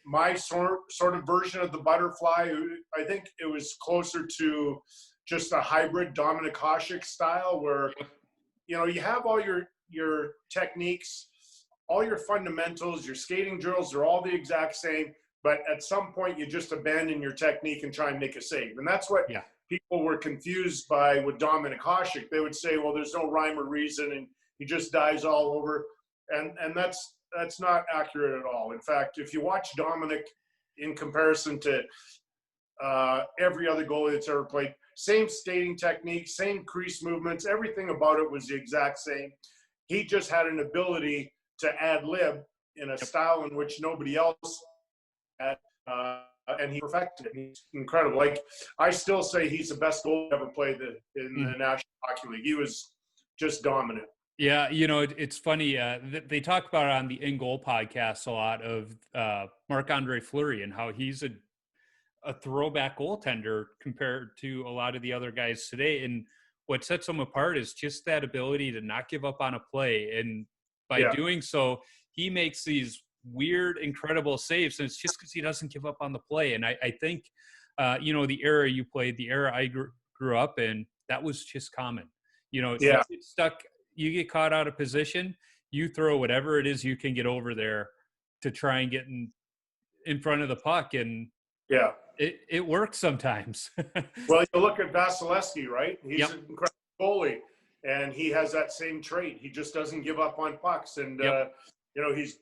my sort of version of the butterfly. I think it was closer to just a hybrid Dominic Hasek style, where you have all your techniques, all your fundamentals, your skating drills are all the exact same, but at some point you just abandon your technique and try and make a save. And that's what people were confused by with Dominic Hasek. They would say, well, there's no rhyme or reason and he just dives all over. And that's not accurate at all. In fact, if you watch Dominic in comparison to every other goalie that's ever played, same skating technique, same crease movements, everything about it was the exact same. He just had an ability to ad-lib in a style in which nobody else had, and he perfected it. He's incredible. Like, I still say he's the best goalie ever played in the National Hockey League. He was just dominant. Yeah, it's funny. They talk about it on the In Goal podcast a lot of Marc-Andre Fleury and how he's a throwback goaltender compared to a lot of the other guys today. And what sets him apart is just that ability to not give up on a play. And by doing so, he makes these weird, incredible saves. And it's just because he doesn't give up on the play. And I think, the era you played, the era I grew up in, that was just common. You get stuck, you get caught out of position, you throw whatever it is you can get over there to try and get in front of the puck. And it works sometimes. Well, you look at Vasilevsky, right? He's an incredible goalie, and he has that same trait. He just doesn't give up on pucks. And, he's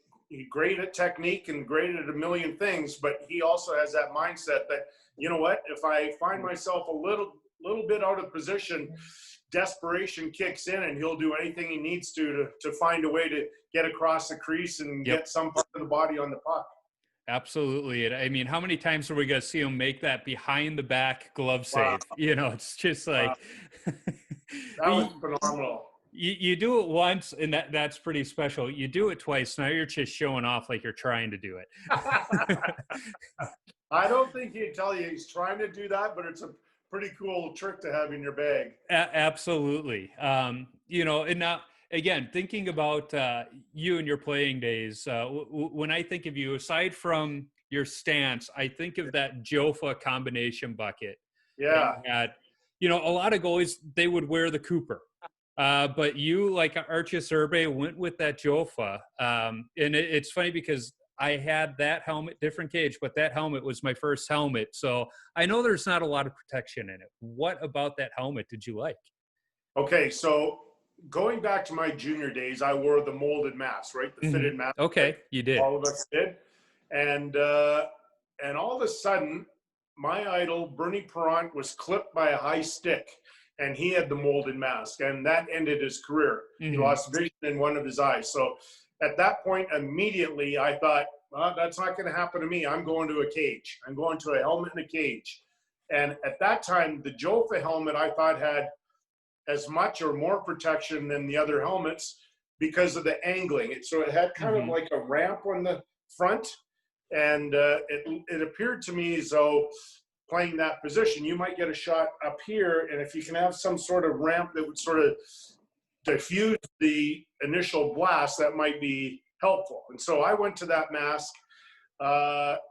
great at technique and great at a million things, but he also has that mindset that, you know what, if I find myself a little bit out of position, desperation kicks in and he'll do anything he needs to find a way to get across the crease and get some part of the body on the puck. Absolutely. I mean, how many times are we going to see him make that behind the back glove save? It's just like that was phenomenal. You do it once and that's pretty special. You do it twice. Now you're just showing off like you're trying to do it. I don't think he'd tell you he's trying to do that, but it's a pretty cool trick to have in your bag. Absolutely. And now, again, thinking about you and your playing days, when I think of you, aside from your stance, I think of that Jofa combination bucket. Yeah. A lot of goalies, they would wear the Cooper. But you, like Archie Serbe, went with that Jofa. And it's funny because I had that helmet, different cage, but that helmet was my first helmet. So I know there's not a lot of protection in it. What about that helmet did you like? Okay, so going back to my junior days, I wore the molded mask, right? The fitted mask. Okay, you did. All of us did. And all of a sudden, my idol, Bernie Perrant, was clipped by a high stick, and he had the molded mask, and that ended his career. He lost vision in one of his eyes. So at that point, immediately, I thought, well, that's not going to happen to me. I'm going to a cage. I'm going to a helmet in a cage. And at that time, the Jofa helmet, I thought, had as much or more protection than the other helmets because of the angling. So it had kind of like a ramp on the front, and it appeared to me as though playing that position, you might get a shot up here, and if you can have some sort of ramp that would sort of diffuse the initial blast, that might be helpful. And so I went to that mask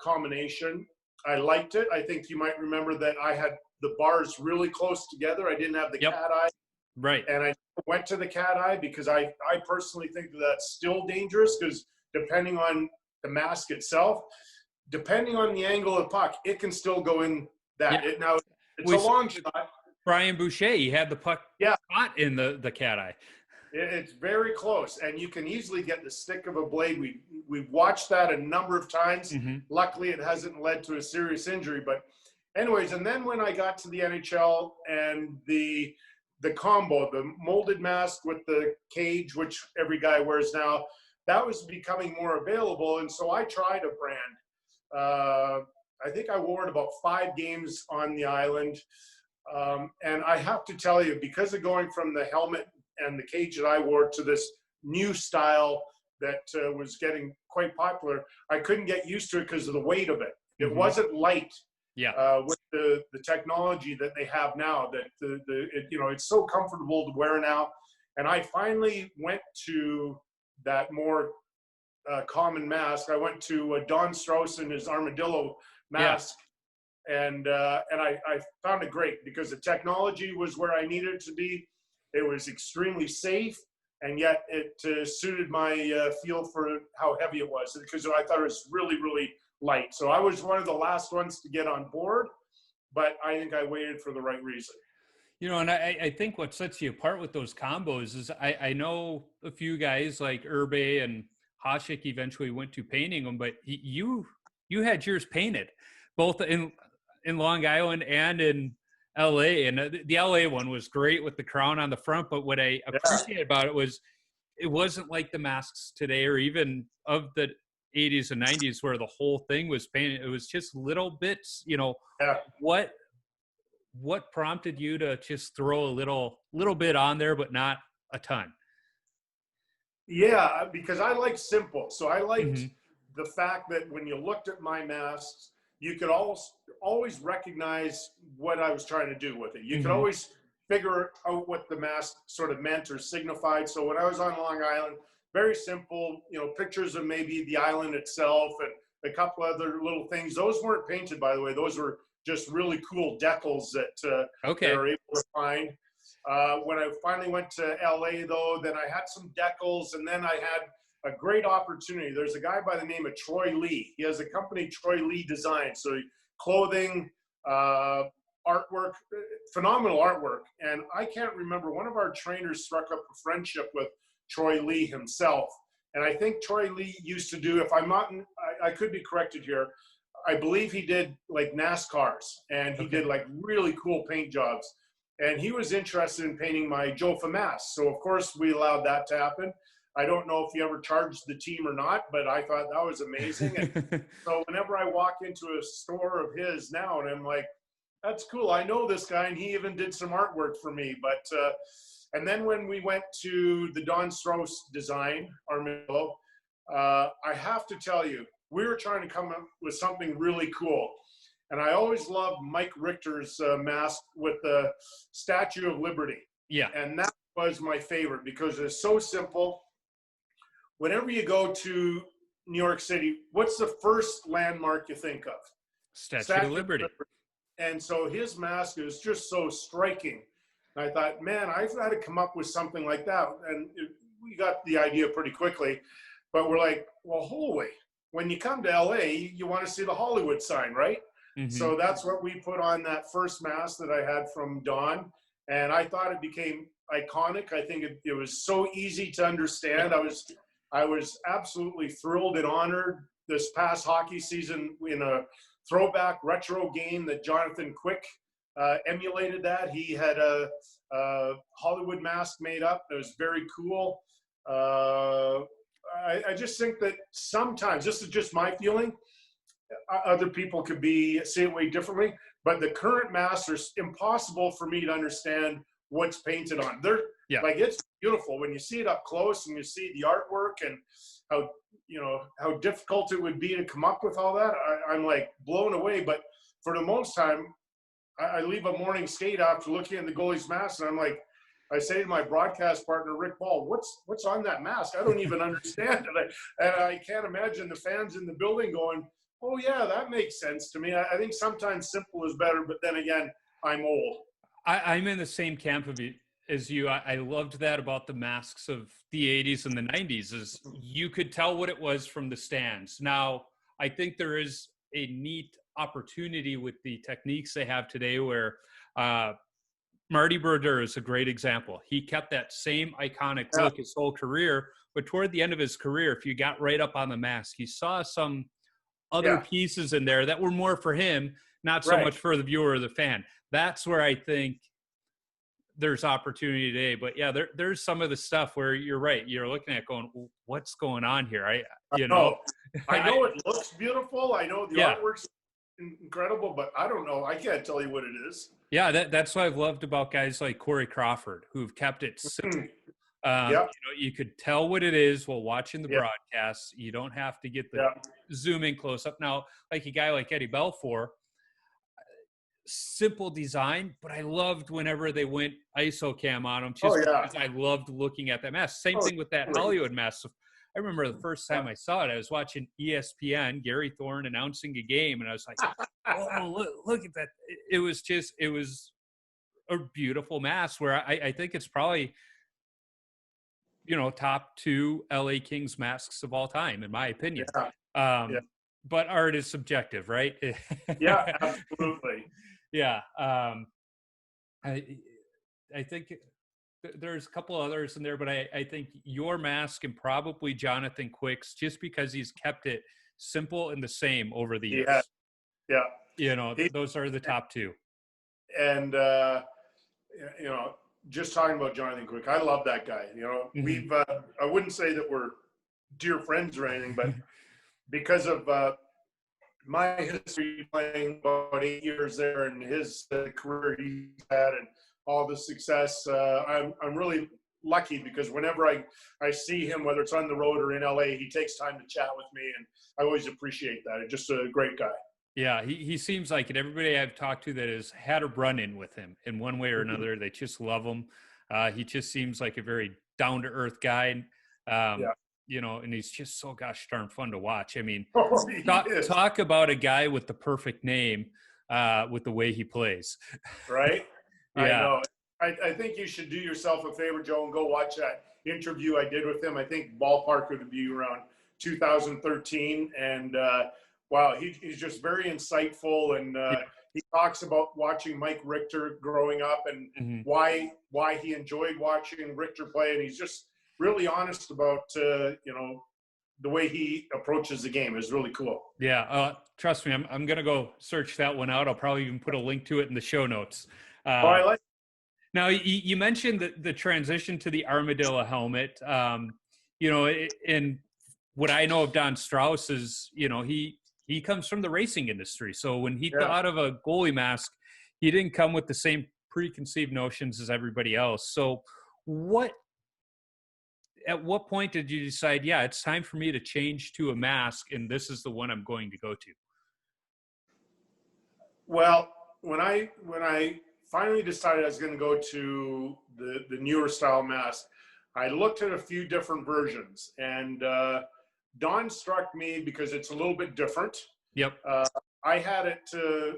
combination. I liked it. I think you might remember that I had the bars really close together. I didn't have the cat eye. Right. And I went to the cat eye because I personally think that that's still dangerous, because depending on the mask itself, depending on the angle of the puck, it can still go in that. Now, it's a long shot. Brian Boucher, he had the puck caught in the cat eye. It's very close, and you can easily get the stick of a blade. We've watched that a number of times. Luckily, it hasn't led to a serious injury. But anyways, and then when I got to the NHL and the combo, the molded mask with the cage, which every guy wears now, that was becoming more available. And so I tried a brand. I think I wore it about 5 games on the island. And I have to tell you, because of going from the helmet and the cage that I wore to this new style that was getting quite popular, I couldn't get used to it because of the weight of it. It wasn't light. with the technology that they have now, that it's so comfortable to wear now. And I finally went to that more common mask. I went to Don Strauss and his armadillo mask. And I found it great because the technology was where I needed it to be. It was extremely safe, and yet it suited my feel for how heavy it was, because I thought it was really, really light. So I was one of the last ones to get on board, but I think I waited for the right reason. And I think what sets you apart with those combos is I know a few guys like Urbe and Hasek eventually went to painting them, but you had yours painted, both in Long Island and in LA. And the LA one was great with the crown on the front, but what I appreciated about it was it wasn't like the masks today or even of the 80s and 90s where the whole thing was painted. It was just little bits, What prompted you to just throw a little bit on there, but not a ton? Yeah, because I like simple. So I liked the fact that when you looked at my masks, you could always recognize what I was trying to do with it. You could always figure out what the mask sort of meant or signified. So when I was on Long Island, very simple, pictures of maybe the island itself and a couple other little things. Those weren't painted, by the way. Those were just really cool decals that they were able to find. When I finally went to LA, though, then I had some decals, and then I had a great opportunity. There's a guy by the name of Troy Lee. He has a company, Troy Lee Design. So clothing, artwork, phenomenal artwork. And I can't remember, one of our trainers struck up a friendship with Troy Lee himself. And I think Troy Lee used to do, if I'm not, I could be corrected here, I believe he did like NASCARs, and he did like really cool paint jobs. And he was interested in painting my Jofa mask. So of course we allowed that to happen. I don't know if he ever charged the team or not, but I thought that was amazing. And so whenever I walk into a store of his now, and I'm like, that's cool. I know this guy, and he even did some artwork for me. But and then when we went to the Don Strauss design, armadillo, I have to tell you, we were trying to come up with something really cool. And I always loved Mike Richter's mask with the Statue of Liberty. Yeah. And that was my favorite because it's so simple. Whenever you go to New York City, what's the first landmark you think of? Statue of Liberty. And so his mask is just so striking. And I thought, man, I've got to come up with something like that. And we got the idea pretty quickly. But we're like, well, holy, when you come to LA, you want to see the Hollywood sign, right? So that's what we put on that first mask that I had from Don. And I thought it became iconic. I think it was so easy to understand. I was absolutely thrilled and honored this past hockey season in a throwback retro game that Jonathan Quick emulated that. He had a Hollywood mask made up. It was very cool. I just think that sometimes, this is just my feeling, other people could see it way differently, but the current masks are impossible for me to understand what's painted on. Like, it's beautiful when you see it up close and you see the artwork and how difficult it would be to come up with all that. I'm like blown away. But for the most time, I leave a morning skate after looking at the goalie's mask, and I'm like, I say to my broadcast partner, Rick Ball, what's on that mask? I don't even understand it. And I can't imagine the fans in the building going, oh yeah, that makes sense to me. I think sometimes simple is better, but then again, I'm old. I'm in the same camp of you as you. I loved that about the masks of the 80s and the 90s, is you could tell what it was from the stands. Now, I think there is a neat opportunity with the techniques they have today where Marty Brodeur is a great example. He kept that same iconic look his whole career, but toward the end of his career, if you got right up on the mask, he saw some other pieces in there that were more for him, not so much for the viewer or the fan. That's where I think there's opportunity today. But yeah, there's some of the stuff where you're right. You're looking at going, well, what's going on here? I know it looks beautiful. I know the artwork's incredible, but I don't know. I can't tell you what it is. Yeah, that's what I've loved about guys like Corey Crawford, who've kept it simple. You could tell what it is while watching the broadcasts. You don't have to get the zoom in close up. Now, like a guy like Eddie Belfour, simple design, but I loved whenever they went ISO cam on them, Oh just yeah. because I loved looking at that mask. Same Oh, thing with that great. Hollywood mask. I remember the first time I saw it, I was watching ESPN, Gary Thorne announcing a game, and I was like, "Oh, look at that!" It was a beautiful mask. Where I think it's probably, top 2 LA Kings masks of all time, in my opinion. Yeah. Yeah. But art is subjective, right? Yeah, absolutely. Yeah. I I think there's a couple others in there, but I think your mask and probably Jonathan Quick's, just because he's kept it simple and the same over the Yeah. years. Yeah. Those are the top 2. And just talking about Jonathan Quick, I love that guy. We've I wouldn't say that we're dear friends or anything, but because of my history playing about 8 years there and his career he's had and all the success, I'm really lucky because whenever I see him, whether it's on the road or in LA, he takes time to chat with me, and I always appreciate that. He's just a great guy. Yeah, he seems like it. Everybody I've talked to that has had a run-in with him in one way or another, they just love him. He just seems like a very down-to-earth guy. Yeah. And he's just so gosh darn fun to watch. I mean, Oh, talk about a guy with the perfect name, with the way he plays. Right? Yeah. I know. I think you should do yourself a favor, Joe, and go watch that interview I did with him. I think ballpark would be around 2013. And wow, he's just very insightful. And he talks about watching Mike Richter growing up and why he enjoyed watching Richter play. And he's just really honest about, the way he approaches the game is really cool. Yeah. Trust me, I'm going to go search that one out. I'll probably even put a link to it in the show notes. I like. Now, you mentioned the transition to the armadillo helmet. And what I know of Don Strauss is, he comes from the racing industry. So when he thought of a goalie mask, he didn't come with the same preconceived notions as everybody else. So at what point did you decide, it's time for me to change to a mask, and this is the one I'm going to go to? Well, when I finally decided I was going to go to the newer style mask, I looked at a few different versions, and Don struck me because it's a little bit different. Yep. I had it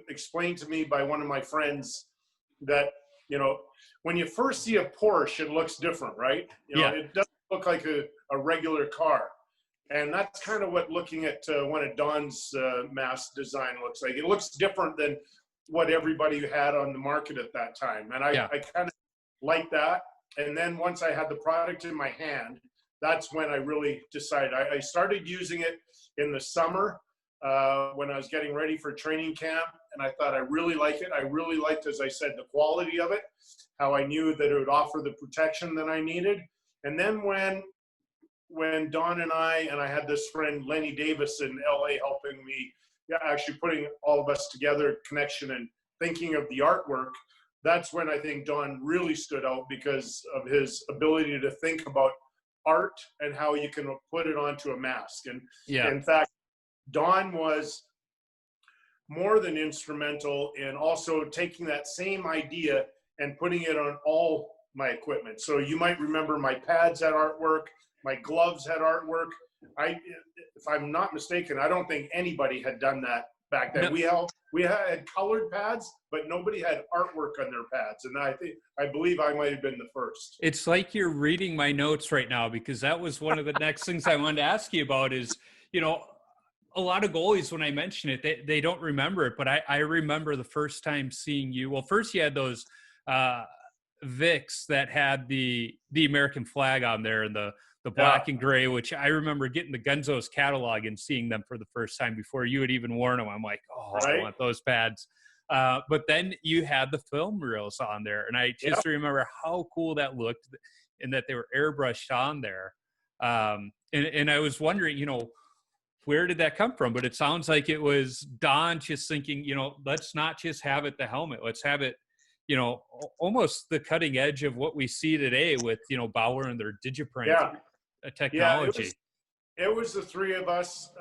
explained to me by one of my friends that, when you first see a Porsche, it looks different, right? It doesn't look like a regular car. And that's kind of what looking at one of Don's mask design looks like. It looks different than what everybody had on the market at that time. And I kind of like that. And then once I had the product in my hand, that's when I really decided. I started using it in the summer when I was getting ready for training camp. And I thought, I really like it. I really liked, as I said, the quality of it, how I knew that it would offer the protection that I needed. And then when Don and I had this friend, Lenny Davis in LA, helping me, actually putting all of us together, connection and thinking of the artwork, that's when I think Don really stood out because of his ability to think about art and how you can put it onto a mask. And in fact, Don was more than instrumental in also taking that same idea and putting it on all my equipment. So you might remember my pads had artwork, my gloves had artwork. If I'm not mistaken, I don't think anybody had done that back then. No. We had colored pads, but nobody had artwork on their pads. And I believe I might have been the first. It's like you're reading my notes right now, because that was one of the next things I wanted to ask you about is, a lot of goalies, when I mention it, they don't remember it, but I remember the first time seeing you. Well, first you had those Vicks that had the American flag on there and the black and gray, which I remember getting the Gunzo's catalog and seeing them for the first time before you had even worn them. I'm like, I want those pads. But then you had the film reels on there, and I just remember how cool that looked and that they were airbrushed on there. And I was wondering, where did that come from? But it sounds like it was Don just thinking, let's not just have it the helmet. Let's have it, almost the cutting edge of what we see today with, Bauer and their Digiprint technology. It was the three of us,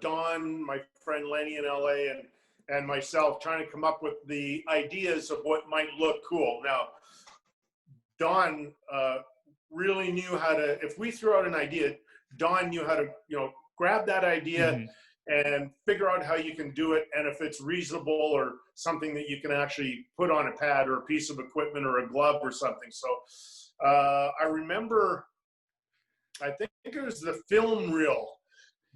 Don, my friend Lenny in LA, and myself trying to come up with the ideas of what might look cool. Now, Don really knew how to, if we threw out an idea, Don knew how to, grab that idea and figure out how you can do it, and if it's reasonable or something that you can actually put on a pad or a piece of equipment or a glove or something. So I remember, I think it was the film reel.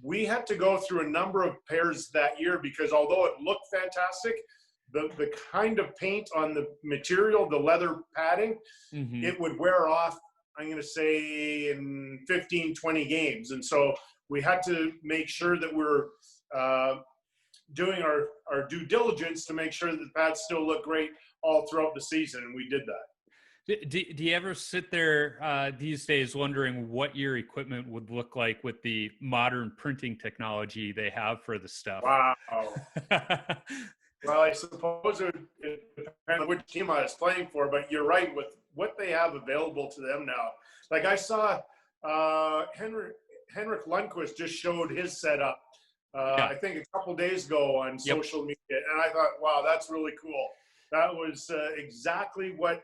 We had to go through a number of pairs that year because although it looked fantastic, the kind of paint on the material, the leather padding, it would wear off, I'm going to say, in 15, 20 games. And so we had to make sure that we're doing our due diligence to make sure that the pads still look great all throughout the season, and we did that. Do you ever sit there these days wondering what your equipment would look like with the modern printing technology they have for the stuff? Wow. Well, I suppose it depends on which team I was playing for, but you're right with what they have available to them now. Like I saw Henrik Lundqvist just showed his setup, I think a couple days ago on social media, and I thought, wow, that's really cool. That was exactly what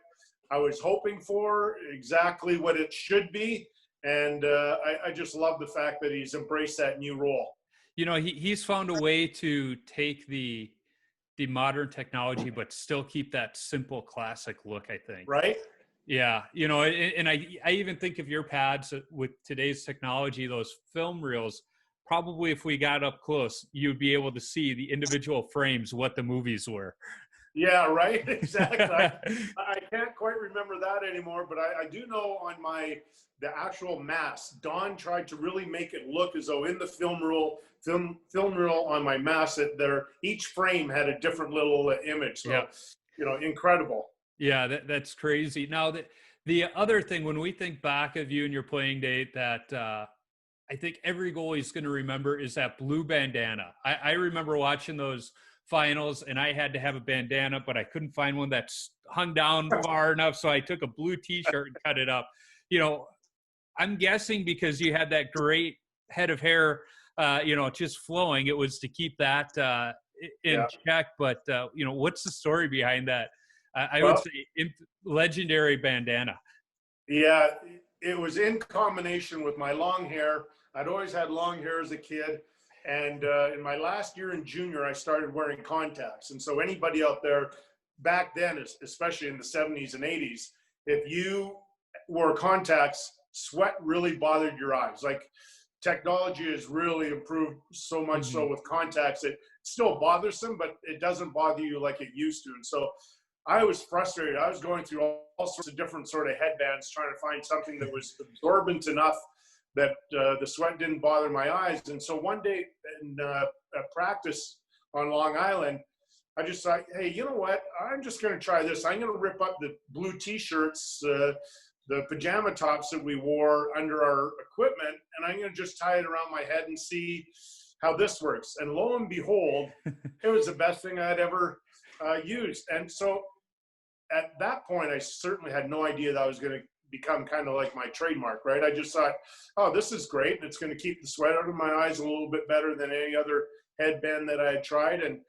I was hoping for, exactly what it should be, and I just love the fact that he's embraced that new role. He's found a way to take the modern technology but still keep that simple classic look, I think. Right? Yeah, and I even think of your pads with today's technology, those film reels, probably if we got up close, you'd be able to see the individual frames, what the movies were. Yeah, right. Exactly. I can't quite remember that anymore, but I do know on the actual mask, Don tried to really make it look as though in the film reel on my mask that each frame had a different little image. So, incredible. Yeah, that's crazy. Now, the other thing, when we think back of you and your playing date, that I think every goalie is going to remember is that blue bandana. I remember watching those finals, and I had to have a bandana, but I couldn't find one that hung down far enough, so I took a blue T-shirt and cut it up. I'm guessing because you had that great head of hair, just flowing, it was to keep that in check. But, what's the story behind that? I would say legendary bandana. Yeah, it was in combination with my long hair. I'd always had long hair as a kid. And in my last year in junior, I started wearing contacts. And so anybody out there back then, especially in the 70s and 80s, if you wore contacts, sweat really bothered your eyes. Like technology has really improved so much so with contacts, it still bothers them, but it doesn't bother you like it used to. And so I was frustrated. I was going through all sorts of different sort of headbands, trying to find something that was absorbent enough that the sweat didn't bother my eyes. And so one day in practice on Long Island, I just thought, hey, you know what? I'm just going to try this. I'm going to rip up the blue T-shirts, the pajama tops that we wore under our equipment, and I'm going to just tie it around my head and see how this works. And lo and behold, it was the best thing I'd ever used. And so at that point, I certainly had no idea that I was going to become kind of like my trademark, right? I just thought, oh, this is great. And it's going to keep the sweat out of my eyes a little bit better than any other headband that I had tried. And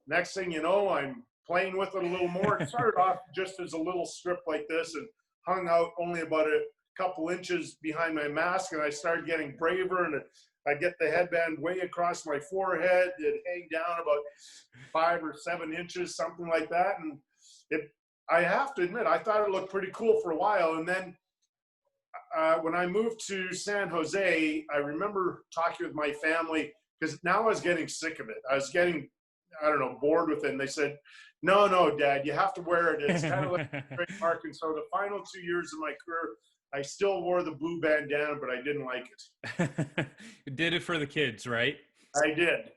next thing you know, I'm playing with it a little more. It started off just as a little strip like this and hung out only about a couple inches behind my mask. And I started getting braver, and I'd get the headband way across my forehead. It'd hang down about 5 or 7 inches, something like that. And I have to admit, I thought it looked pretty cool for a while. And then when I moved to San Jose, I remember talking with my family, because now I was getting sick of it. I was getting, bored with it. And they said, no, Dad, you have to wear it. It's kind of like a trademark. And so the final 2 years of my career, I still wore the blue bandana, but I didn't like it. You did it for the kids, right? I did.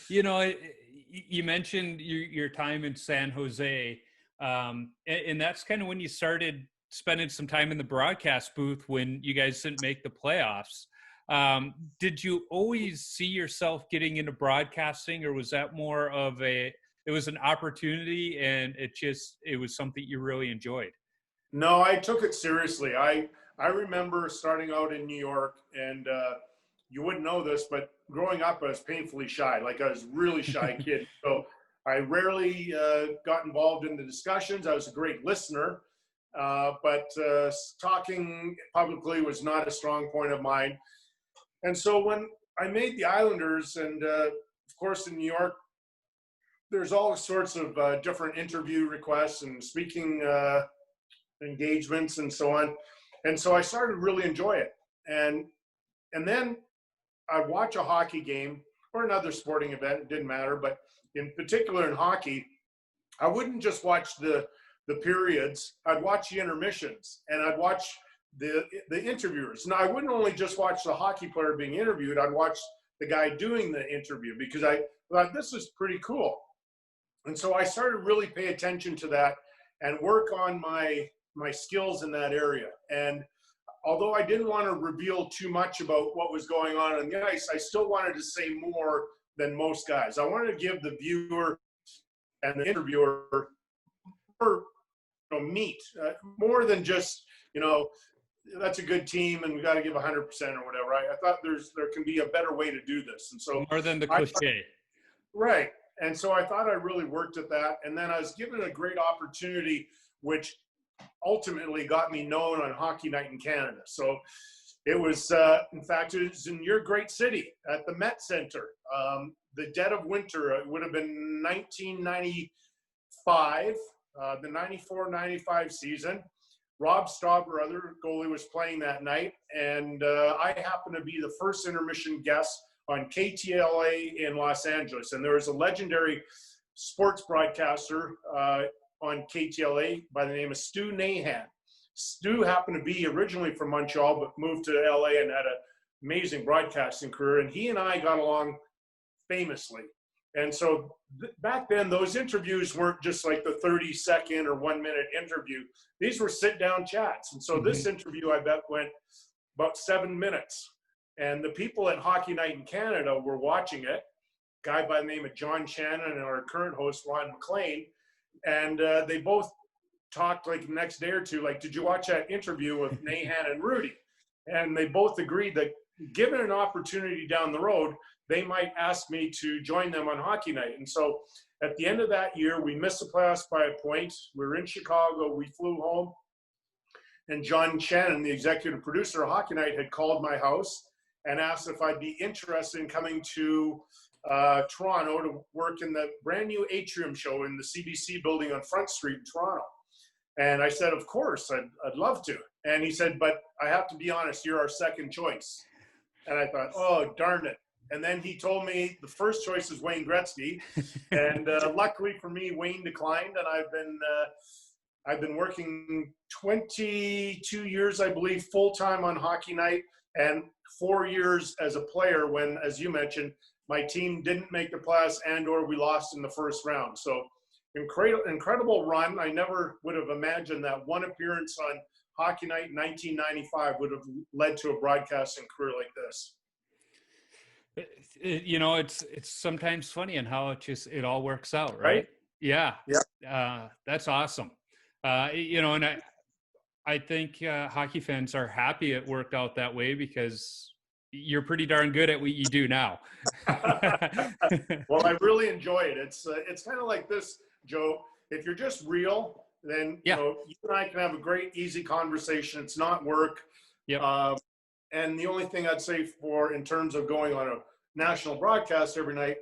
You mentioned your time in San Jose. And that's kind of when you started spending some time in the broadcast booth when you guys didn't make the playoffs. Did you always see yourself getting into broadcasting, or was that more of it was an opportunity and it was something you really enjoyed? No, I took it seriously. I remember starting out in New York and you wouldn't know this, but growing up, I was painfully shy. Like I was a really shy kid. So I rarely got involved in the discussions. I was a great listener, but talking publicly was not a strong point of mine. And so when I made the Islanders, and of course in New York, there's all sorts of different interview requests and speaking engagements and so on. And so I started to really enjoy it. And then I'd watch a hockey game or another sporting event, it didn't matter, but in particular in hockey, I wouldn't just watch the periods, I'd watch the intermissions, and I'd watch the interviewers. Now, I wouldn't only just watch the hockey player being interviewed, I'd watch the guy doing the interview because I thought this is pretty cool. And so I started to really pay attention to that and work on my skills in that area. And although I didn't want to reveal too much about what was going on the ice, I still wanted to say more than most guys. I wanted to give the viewer and the interviewer more, meat, more than just, that's a good team and we got to give 100% or whatever. I thought there can be a better way to do this. And so more than the cliche. Right. And so I thought I really worked at that. And then I was given a great opportunity, which ultimately got me known on Hockey Night in Canada. So it was, in fact, it was in your great city at the Met Center. The dead of winter, it would have been 1995, the 94-95 season. Rob Stauber, other goalie, was playing that night. And I happened to be the first intermission guest on KTLA in Los Angeles. And there was a legendary sports broadcaster on KTLA by the name of Stu Nahan. Stu happened to be originally from Montreal, but moved to LA and had an amazing broadcasting career. And he and I got along famously. And so back then, those interviews weren't just like the 30-second or 1-minute interview. These were sit-down chats. And so this interview, I bet, went about 7 minutes. And the people at Hockey Night in Canada were watching it, a guy by the name of John Shannon and our current host, Ron McLean. And they both talked like the next day or two, like, did you watch that interview with Nahan and Hrudey? And they both agreed that given an opportunity down the road, they might ask me to join them on Hockey Night. And so at the end of that year, we missed the playoffs by a point. We were in Chicago. We flew home. And John Shannon, the executive producer of Hockey Night, had called my house and asked if I'd be interested in coming to Toronto to work in the brand new Atrium show in the CBC building on Front Street in Toronto. And I said, of course, I'd love to. And he said, but I have to be honest, you're our second choice. And I thought, oh, darn it. And then he told me the first choice is Wayne Gretzky. And luckily for me, Wayne declined. And I've been working 22 years, I believe, full-time on Hockey Night, and 4 years as a player when, as you mentioned, my team didn't make the playoffs and or we lost in the first round. So incredible run. I never would have imagined that one appearance on Hockey Night in 1995 would have led to a broadcasting career like this. It's sometimes funny in how it all works out, right? Yeah. That's awesome. And I think hockey fans are happy it worked out that way because you're pretty darn good at what you do now. Well, I really enjoy it. It's kind of like this, Joe. If you're just real, then you and I can have a great, easy conversation. It's not work. And the only thing I'd say in terms of going on a national broadcast every night,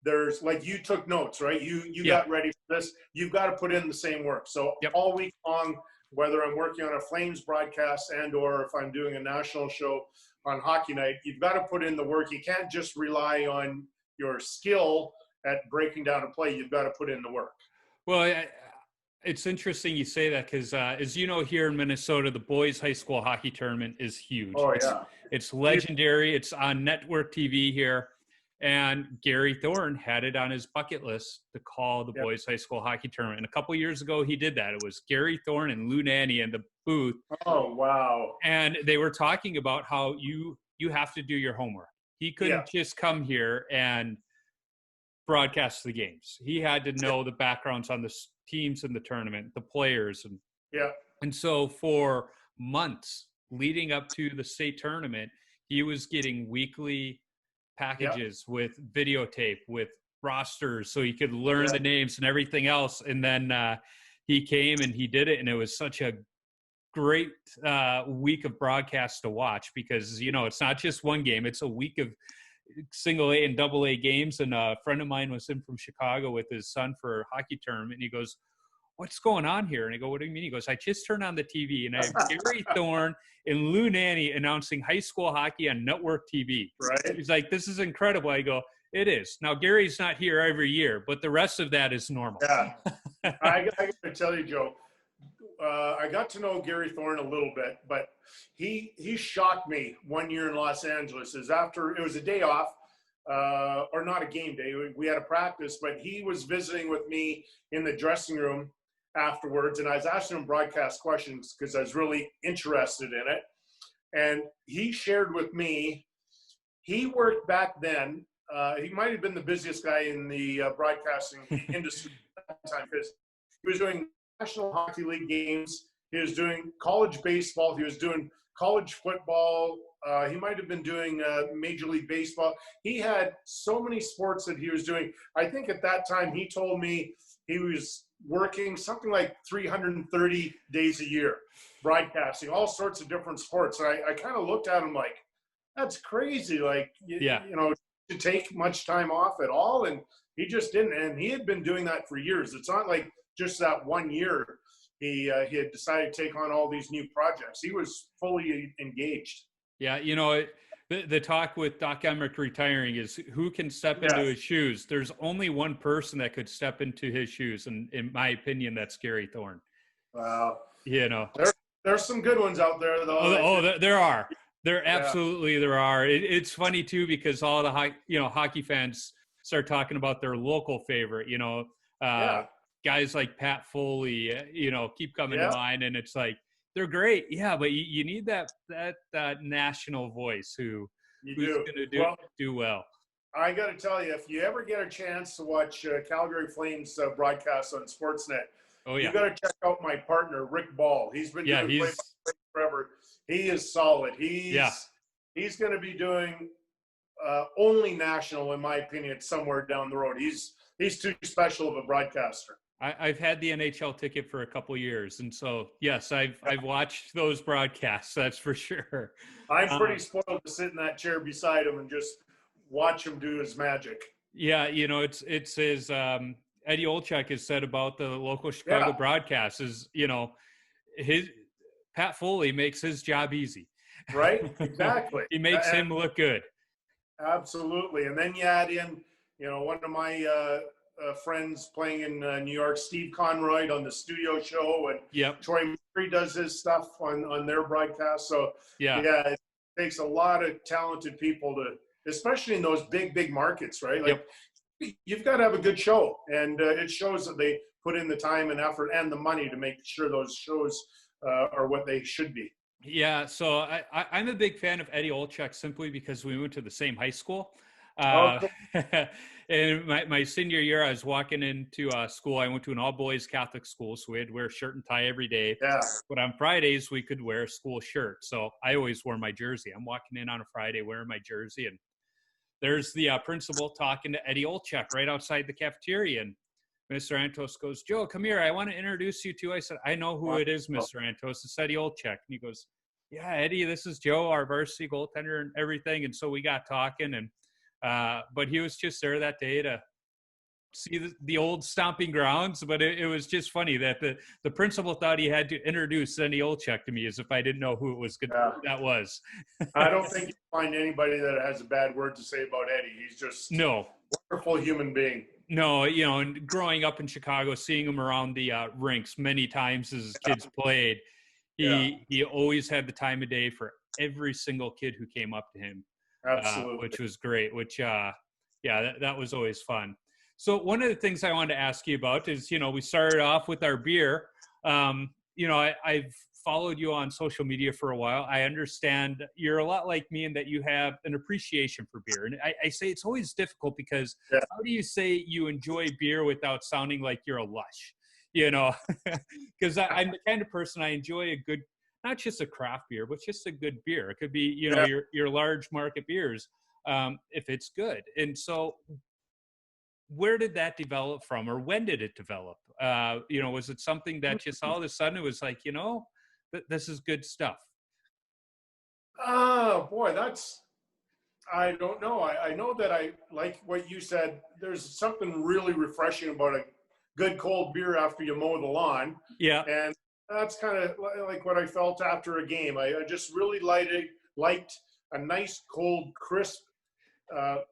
there's like you took notes, right? You got ready for this. You've got to put in the same work. So all week long, whether I'm working on a Flames broadcast and or if I'm doing a national show on Hockey Night, you've got to put in the work. You can't just rely on your skill at breaking down a play. You've got to put in the work. Well, it's interesting you say that because, as you know, here in Minnesota, the boys' high school hockey tournament is huge. Oh, yeah. It's legendary. It's on network TV here. And Gary Thorne had it on his bucket list to call the boys' high school hockey tournament. And a couple of years ago, he did that. It was Gary Thorne and Lou Nanny in the booth. Oh, wow. And they were talking about how you have to do your homework. He couldn't just come here and broadcast the games. He had to know the backgrounds on the teams in the tournament, the players. And so for months leading up to the state tournament, he was getting weekly packages with videotape, with rosters, so he could learn the names and everything else. And then he came and he did it, and it was such a great week of broadcasts to watch, because it's not just one game, it's a week of single A and double A games. And a friend of mine was in from Chicago with his son for a hockey tournament, and he goes, "What's going on here?" And I go, "What do you mean?" He goes, "I just turned on the TV and I have Gary Thorne and Lou Nanne announcing high school hockey on network TV." Right. He's like, "This is incredible." I go, "It is." Now, Gary's not here every year, but the rest of that is normal. Yeah. I got to tell you, Joe, I got to know Gary Thorne a little bit, but he shocked me one year in Los Angeles. It was a day off, or not a game day. We had a practice, but he was visiting with me in the dressing room afterwards, and I was asking him broadcast questions because I was really interested in it. And he shared with me, he worked back then. He might have been the busiest guy in the broadcasting industry at that time, because he was doing National Hockey League games. He was doing college baseball. He was doing college football. He might have been doing Major League Baseball. He had so many sports that he was doing. I think at that time he told me he was working something like 330 days a year, broadcasting all sorts of different sports. And I kind of looked at him like, that's crazy. Like, to take much time off at all. And he just didn't. And he had been doing that for years. It's not like just that 1 year he had decided to take on all these new projects. He was fully engaged. Yeah, the talk with Doc Emmerich retiring is who can step into his shoes. There's only one person that could step into his shoes, and in my opinion, that's Gary Thorne. Wow. There's some good ones out there, though. There are. There absolutely there are. It's funny too, because all the hockey fans start talking about their local favorite. Guys like Pat Foley, keep coming to mind, and it's like they're great, but you need that national voice who's going to do well. I got to tell you, if you ever get a chance to watch Calgary Flames broadcast on Sportsnet, you got to check out my partner Rick Ball. He's been doing play-by-play forever. He is solid. He's going to be doing only national, in my opinion, somewhere down the road. He's too special of a broadcaster. I've had the NHL ticket for a couple years, and so yes, I've watched those broadcasts. That's for sure. I'm pretty spoiled to sit in that chair beside him and just watch him do his magic. Yeah, it's his Eddie Olczyk has said about the local Chicago broadcasts is his Pat Foley makes his job easy. Right? Exactly. He makes him look good. Absolutely. And then you add in, one of my friends playing in New York, Steve Conroy on the studio show, and Troy Murray does his stuff on their broadcast. So it takes a lot of talented people especially in those big markets, right? Like you've got to have a good show, and it shows that they put in the time and effort and the money to make sure those shows are what they should be. Yeah, so I'm a big fan of Eddie Olczyk simply because we went to the same high school. And my senior year, I was walking into school. I went to an all-boys Catholic school, so we had to wear a shirt and tie every day. Yeah. But on Fridays, we could wear a school shirt. So I always wore my jersey. I'm walking in on a Friday wearing my jersey, and there's the principal talking to Eddie Olczyk right outside the cafeteria. And Mr. Antos goes, "Joe, come here. I want to introduce you to." I said, "I know who it is, Mr. Antos. It's Eddie Olczyk." And he goes, "Yeah, Eddie, this is Joe, our varsity goaltender and everything." And so we got talking, and but he was just there that day to see the old stomping grounds. But it was just funny that the principal thought he had to introduce Eddie Olczyk to me as if I didn't know who it was that was. I don't think you find anybody that has a bad word to say about Eddie. He's just a wonderful human being. No, and growing up in Chicago, seeing him around the rinks many times as kids played, he always had the time of day for every single kid who came up to him. Absolutely. Which was great, that was always fun. So one of the things I wanted to ask you about is, we started off with our beer. I've followed you on social media for a while. I understand you're a lot like me in that you have an appreciation for beer. And I say it's always difficult because how do you say you enjoy beer without sounding like you're a lush? Because I'm the kind of person, I enjoy a good not just a craft beer, but just a good beer. It could be, you know, your large market beers, if it's good. And so where did that develop from, or when did it develop? You know, was it something that just all of a sudden it was like, you know, this is good stuff? Oh, boy, I don't know. I know that I like what you said. There's something really refreshing about a good cold beer after you mow the lawn. Yeah. And that's kind of like what I felt after a game. I just really liked a nice, cold, crisp,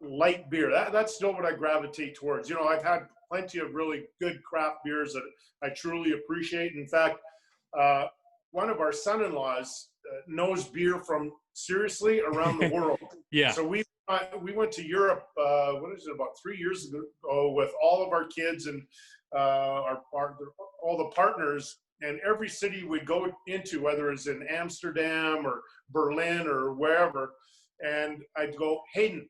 light beer. That's still what I gravitate towards. You know, I've had plenty of really good craft beers that I truly appreciate. In fact, one of our son-in-laws knows beer from seriously around the world. Yeah. So we went to Europe, about 3 years ago with all of our kids and all the partners, and every city we'd go into, whether it's in Amsterdam or Berlin or wherever, and I'd go, Hayden,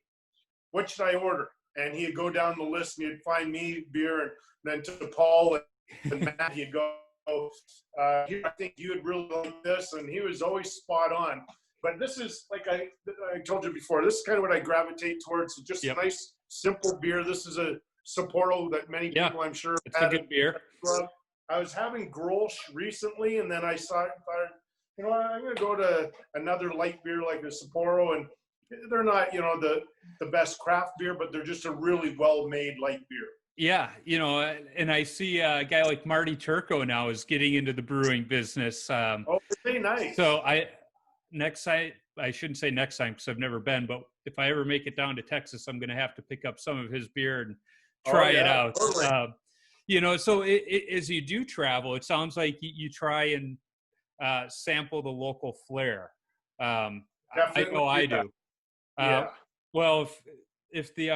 what should I order? And he'd go down the list and he'd find me beer, and then to Paul and Matt, he'd go, I think you would really like this, and he was always spot on. But this is, like I told you before, this is kind of what I gravitate towards, just a nice, simple beer. This is a Sapporo that many people, I'm sure, it's a good beer. I was having Grolsch recently, and then I thought, you know, I'm going to go to another light beer like a Sapporo, and they're not, you know, the best craft beer, but they're just a really well-made light beer. Yeah, you know, and I see a guy like Marty Turco now is getting into the brewing business. Pretty nice. So I shouldn't say next time because I've never been, but if I ever make it down to Texas, I'm going to have to pick up some of his beer and try it out. Totally. You know, so as you do travel, it sounds like you try and sample the local flair. I know I do. Well, if the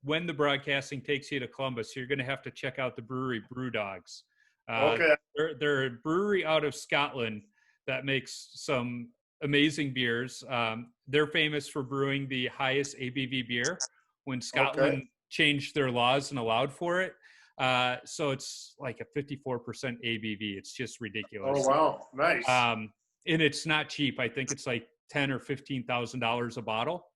when the broadcasting takes you to Columbus, you're going to have to check out the brewery Brewdogs. They're a brewery out of Scotland that makes some amazing beers. They're famous for brewing the highest ABV beer when Scotland changed their laws and allowed for it. So it's like a 54% ABV. It's just ridiculous. Oh, wow. Nice. And it's not cheap. I think it's like $10,000 or $15,000 a bottle.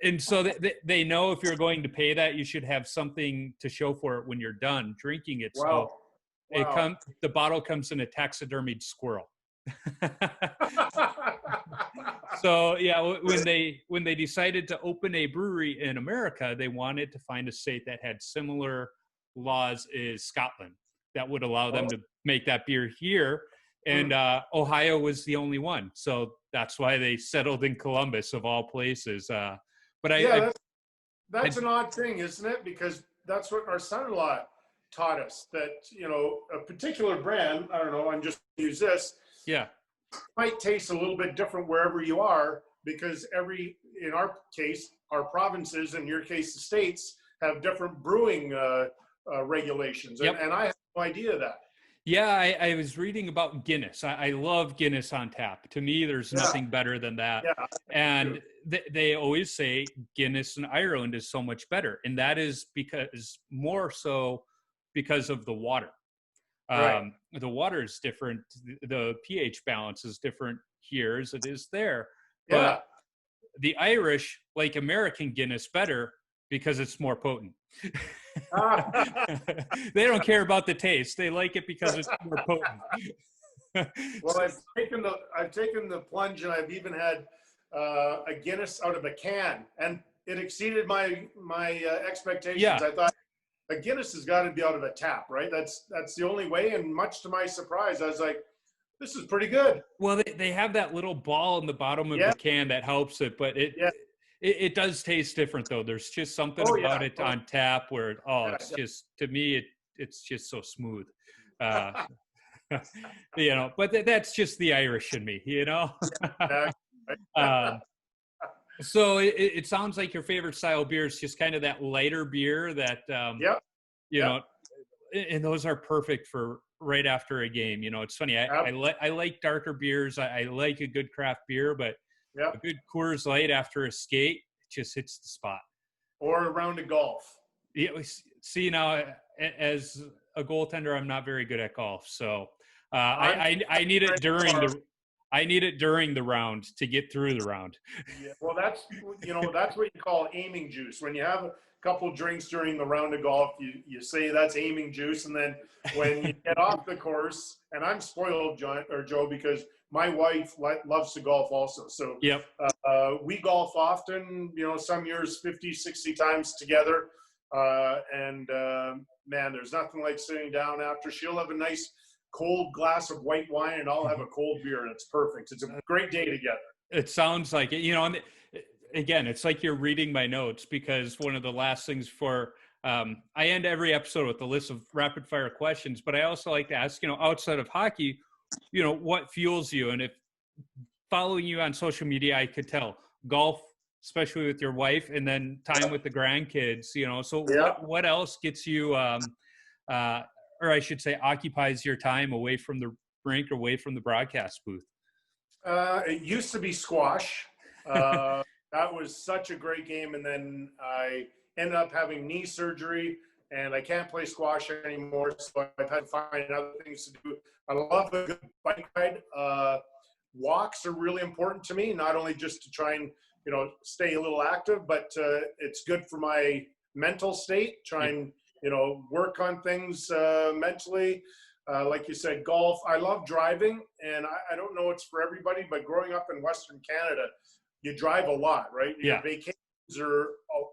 And so they know if you're going to pay that, you should have something to show for it when you're done drinking it. Wow. So the bottle comes in a taxidermied squirrel. So yeah, when they decided to open a brewery in America, they wanted to find a state that had similar laws as Scotland that would allow them to make that beer here. And Ohio was the only one. So that's why they settled in Columbus, of all places. But that's an odd thing, isn't it? Because that's what our son-in-law taught us, that, you know, a particular brand, I don't know, I'm just going to use this. Yeah. Might taste a little bit different wherever you are, because in our case, our provinces, in your case, the states, have different brewing regulations. Yep. And I have no idea of that. Yeah, I was reading about Guinness. I love Guinness on tap. To me, there's nothing better than that. Yeah, and they always say Guinness in Ireland is so much better. And that is more so because of the water. Right. The water is different. The pH balance is different here as it is there. Yeah. But the Irish like American Guinness better because it's more potent. They don't care about the taste. They like it because it's more potent. Well, I've taken the plunge, and I've even had a Guinness out of a can, and it exceeded my expectations. Yeah. I thought a Guinness has got to be out of a tap, right? That's the only way. And much to my surprise, I was like, this is pretty good. Well, they have that little ball in the bottom of the can that helps it, but it does taste different though. There's just something about it on tap where it's just, to me, it's just so smooth. You know, but that's just the Irish in me, you know? So it sounds like your favorite style beer is just kind of that lighter beer that, you know, and those are perfect for right after a game. You know, it's funny. I like darker beers. I like a good craft beer, but a good Coors Light after a skate just hits the spot. Or a round of golf. Yeah, see, now as a goaltender, I'm not very good at golf. So I need it during the round to get through the round. Yeah, well, that's what you call aiming juice. When you have a couple drinks during the round of golf, you say that's aiming juice, and then when you get off the course, and I'm spoiled, Joe, because my wife loves to golf also. So yep. We golf often, some years 50, 60 times together. Man, there's nothing like sitting down after. She'll have a nice cold glass of white wine and I'll have a cold beer, and it's perfect. It's a great day together. It sounds like it, and again, it's like you're reading my notes, because one of the last things I end every episode with a list of rapid fire questions, but I also like to ask, outside of hockey, what fuels you? And if following you on social media, I could tell golf, especially with your wife, and then time with the grandkids, so what else gets you, or I should say occupies your time away from the rink or away from the broadcast booth? It used to be squash. That was such a great game. And then I ended up having knee surgery and I can't play squash anymore. So I've had to find other things to do. I love a good bike ride. Walks are really important to me, not only just to try and, stay a little active, but it's good for my mental state, try and, work on things mentally. Like you said, golf. I love driving, and I don't know it's for everybody, but growing up in Western Canada, you drive a lot, right? Yeah. Your vacations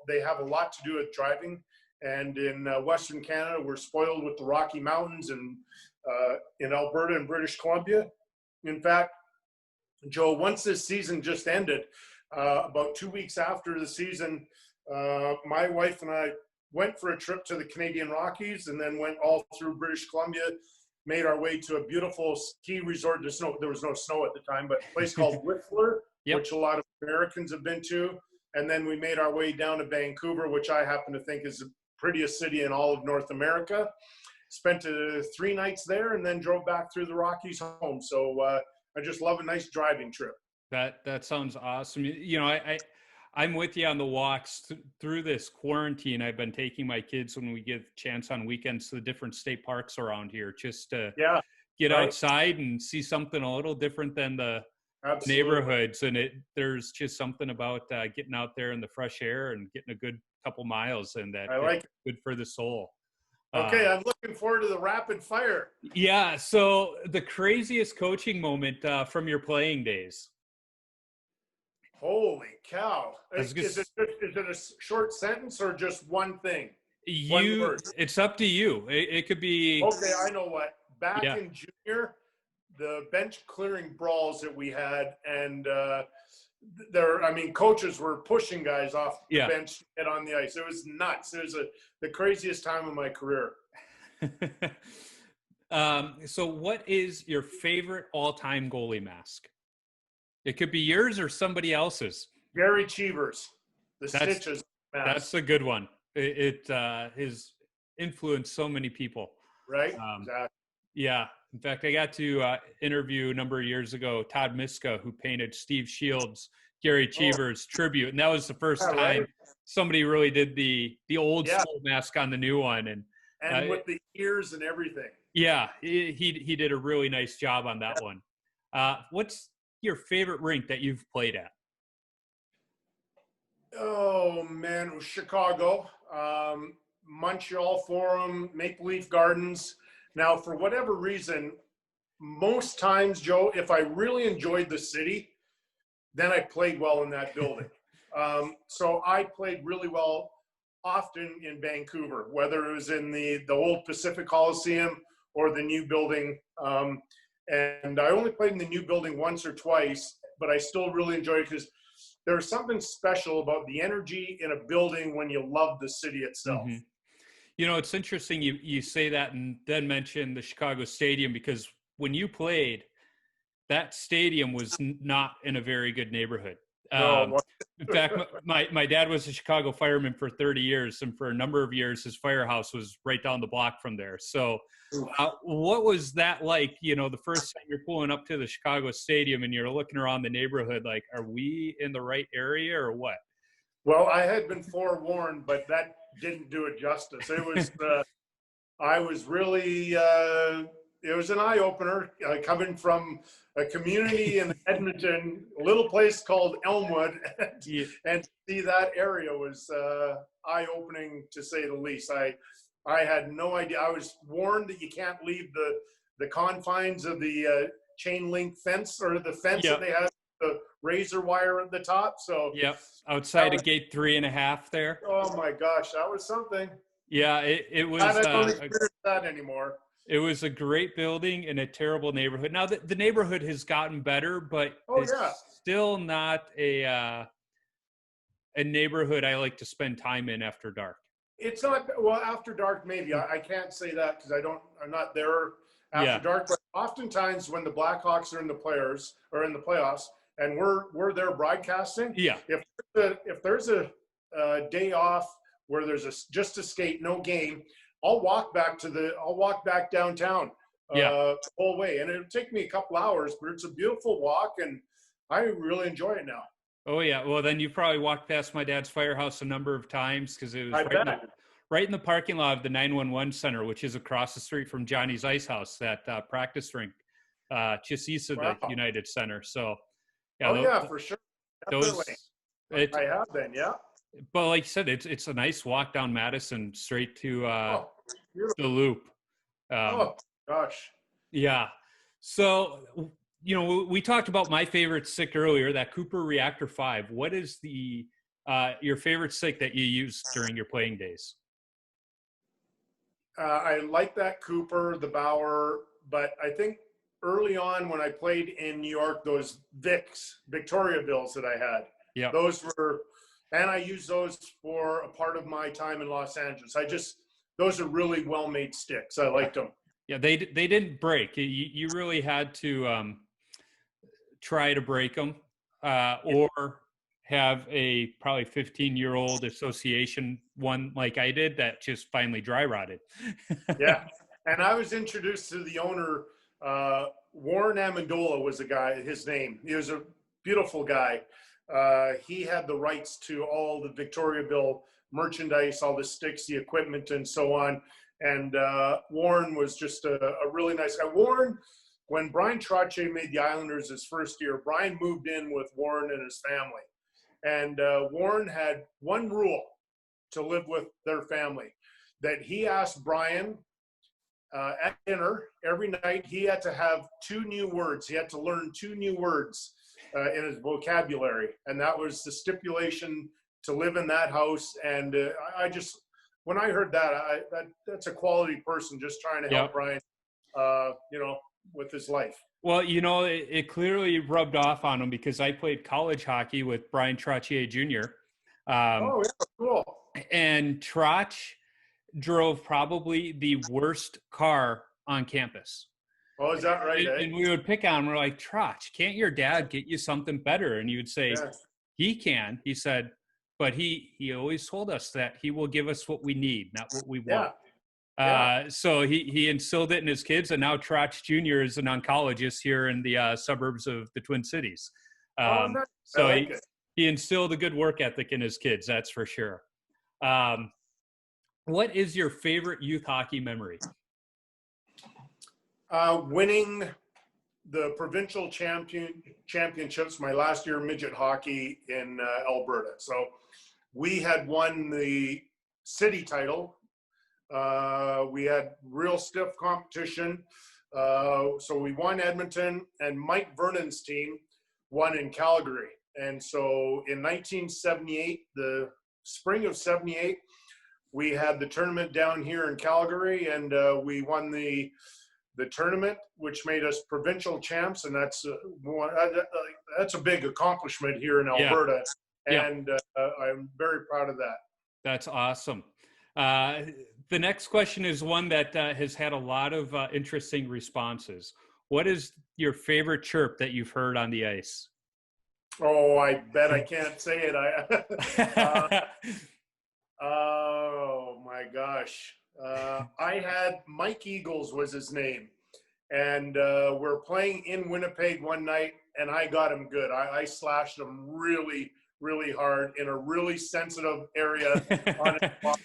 they have a lot to do with driving. And in Western Canada, we're spoiled with the Rocky Mountains, and in Alberta and British Columbia. In fact, Joe, once this season just ended, about 2 weeks after the season, my wife and I went for a trip to the Canadian Rockies and then went all through British Columbia, made our way to a beautiful ski resort. There was no snow at the time, but a place called Whistler, yep. which a lot of Americans have been to. And then we made our way down to Vancouver, which I happen to think is the prettiest city in all of North America. Spent 3 nights there and then drove back through the Rockies home. So I just love a nice driving trip. That sounds awesome. I'm with you on the walks through this quarantine. I've been taking my kids when we get a chance on weekends to the different state parks around here, just to get outside and see something a little different than the neighborhoods. And there's just something about getting out there in the fresh air and getting a good couple miles, and good for the soul. Okay, I'm looking forward to the rapid fire. Yeah. So the craziest coaching moment from your playing days. Holy cow. Is it a short sentence or just one thing? One word? It's up to you. It could be. Okay, I know what. Back in junior, the bench clearing brawls that we had, and coaches were pushing guys off the bench to get on the ice. It was nuts. It was the craziest time of my career. So what is your favorite all-time goalie mask? It could be yours or somebody else's. Gary Cheevers, Stitches mask. That's a good one. It has influenced so many people. Right? Exactly. Yeah. In fact, I got to interview a number of years ago Todd Miska, who painted Steve Shields' Gary Cheevers tribute, and that was the first time somebody really did the old school mask on the new one, and with the ears and everything. Yeah, he did a really nice job on that one. What's your favorite rink that you've played at? Oh man, it was Chicago, Montreal Forum, Maple Leaf Gardens. Now, for whatever reason, most times, Joe, if I really enjoyed the city, then I played well in that building. So I played really well often in Vancouver, whether it was in the old Pacific Coliseum or the new building. And I only played in the new building once or twice, but I still really enjoyed it because there's something special about the energy in a building when you love the city itself. Mm-hmm. It's interesting you say that and then mention the Chicago Stadium, because when you played, that stadium was not in a very good neighborhood. In fact, my dad was a Chicago fireman for 30 years, and for a number of years, his firehouse was right down the block from there. So what was that like, the first time you're pulling up to the Chicago Stadium and you're looking around the neighborhood, like, are we in the right area or what? Well, I had been forewarned, but that didn't do it justice. It was, I was really, was an eye opener coming from a community in Edmonton, a little place called Elmwood, and to see that area was eye opening to say the least. I had no idea. I was warned that you can't leave the confines of the chain link fence or the fence that they have, the razor wire at the top. So outside of gate 3.5 there. Oh my gosh, that was something. Yeah, it was. I don't experience that anymore. It was a great building in a terrible neighborhood. Now the neighborhood has gotten better, but it's still not a neighborhood I like to spend time in after dark. It's not, well, after dark maybe. I can't say that because I'm not there after dark. But oftentimes when the Blackhawks are in the playoffs and we're there broadcasting, if there's a day off where there's just a skate, no game, I'll walk back downtown the whole way, and it'll take me a couple hours, but it's a beautiful walk, and I really enjoy it now. Oh yeah, well then you probably walked past my dad's firehouse a number of times because it was right in the parking lot of the 911 center, which is across the street from Johnny's Ice House, that practice rink, just east of the United Center. So for sure. Definitely. I have been, But like you said, it's a nice walk down Madison straight to the Loop. Oh gosh. Yeah. So, we talked about my favorite stick earlier, that Cooper Reactor 5. What is your favorite stick that you used during your playing days? I like that Cooper, the Bauer, but I think early on when I played in New York, those Victoria Bills that I had, those were, and I used those for a part of my time in Los Angeles. Those are really well-made sticks. I liked them. Yeah, they didn't break. You really had to try to break them or have a probably 15-year-old association one like I did that just finally dry rotted. And I was introduced to the owner, Warren Amendola was his name. He was a beautiful guy. He had the rights to all the Victoria Bill merchandise, all the sticks, the equipment, and so on. And Warren was just a really nice guy. Warren, when Brian Trottier made the Islanders his first year, Brian moved in with Warren and his family. And Warren had one rule to live with their family, that he asked Brian at dinner every night, he had to have 2 new words. He had to learn 2 new words in his vocabulary. And that was the stipulation to live in that house. And when I heard that's a quality person just trying to help Brian, with his life. Well, it clearly rubbed off on him because I played college hockey with Brian Trottier Jr. Cool. And Trotch drove probably the worst car on campus. Oh, is that right? And we would pick on him. We're like, Trotch, can't your dad get you something better? And he would say, he can. He said, but he always told us that he will give us what we need, not what we want. So he instilled it in his kids, and now Trotch Jr. is an oncologist here in the suburbs of the Twin Cities. Nice. So he instilled a good work ethic in his kids, that's for sure. What is your favorite youth hockey memory? Winning the provincial championships my last year midget hockey in Alberta. So we had won the city title. We had real stiff competition. So we won Edmonton, and Mike Vernon's team won in Calgary. And so in 1978, the spring of 78, we had the tournament down here in Calgary, and we won the tournament, which made us provincial champs. And that's a big accomplishment here in Alberta. And I'm very proud of that. That's awesome. The next question is one that has had a lot of interesting responses. What is your favorite chirp that you've heard on the ice? Oh, I bet I can't say it. Oh my gosh. I had Mike Eagles was his name. And we're playing in Winnipeg one night, and I got him good. I slashed him really, really hard in a really sensitive area on his body.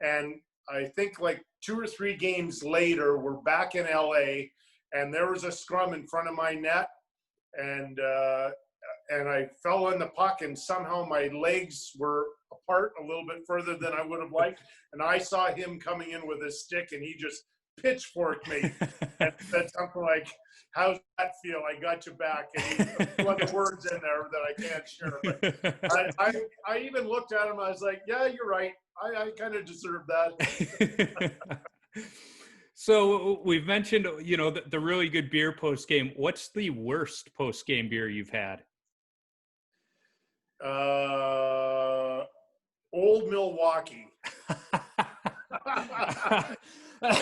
And I think like 2 or 3 games later, we're back in LA, and there was a scrum in front of my net, and I fell on the puck, and somehow my legs were apart a little bit further than I would have liked, and I saw him coming in with a stick, and he just pitchforked me and said something like, "How's that feel? I got you back." And he put the words in there that I can't share. But I even looked at him. I was like, "Yeah, you're right. I kind of deserve that." So we've mentioned, the really good beer post game. What's the worst post game beer you've had? Old Milwaukee.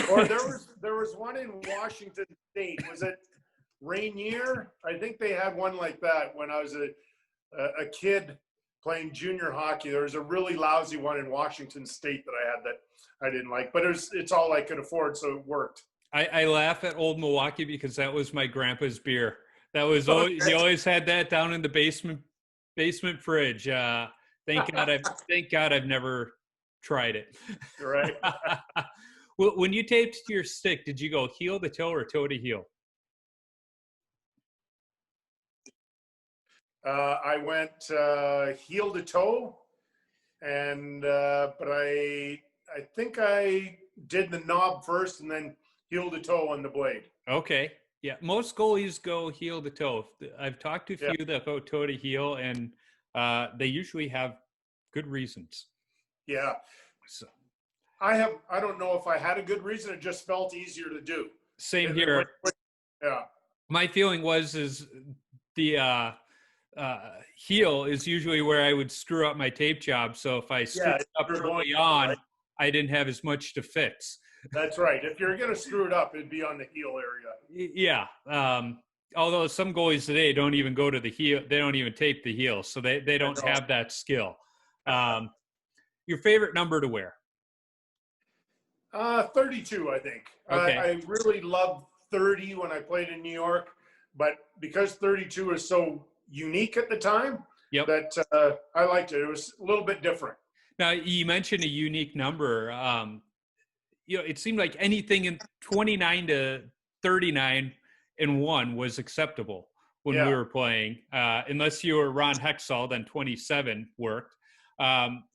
Or there was one in Washington State. Was it Rainier? I think they had one like that when I was a kid playing junior hockey. There was a really lousy one in Washington State that I had that I didn't like, but it's all I could afford, so it worked. I laugh at Old Milwaukee because that was my grandpa's beer. That was always, he always had that down in the basement fridge. Thank God I've never tried it. Right. When you taped your stick, did you go heel to toe or toe to heel? I went heel to toe, and but I think I did the knob first and then heel to toe on the blade. Okay. Yeah, most goalies go heel to toe. I've talked to a few that go toe to heel, and they usually have good reasons. Yeah. So I don't know if I had a good reason. It just felt easier to do. Same here. Yeah. My feeling is the heel is usually where I would screw up my tape job. So if I screwed it up early on, right, I didn't have as much to fix. That's right. If you're going to screw it up, it'd be on the heel area. Yeah. Although some goalies today don't even go to the heel. They don't even tape the heel. So they don't have that skill. Your favorite number to wear? 32, I think. Okay. I really loved 30 when I played in New York, but because 32 is so unique at the time, that I liked it. It was a little bit different. Now, you mentioned a unique number. It seemed like anything in 29 to 39 and 1 was acceptable when we were playing, unless you were Ron Hexall, then 27 worked.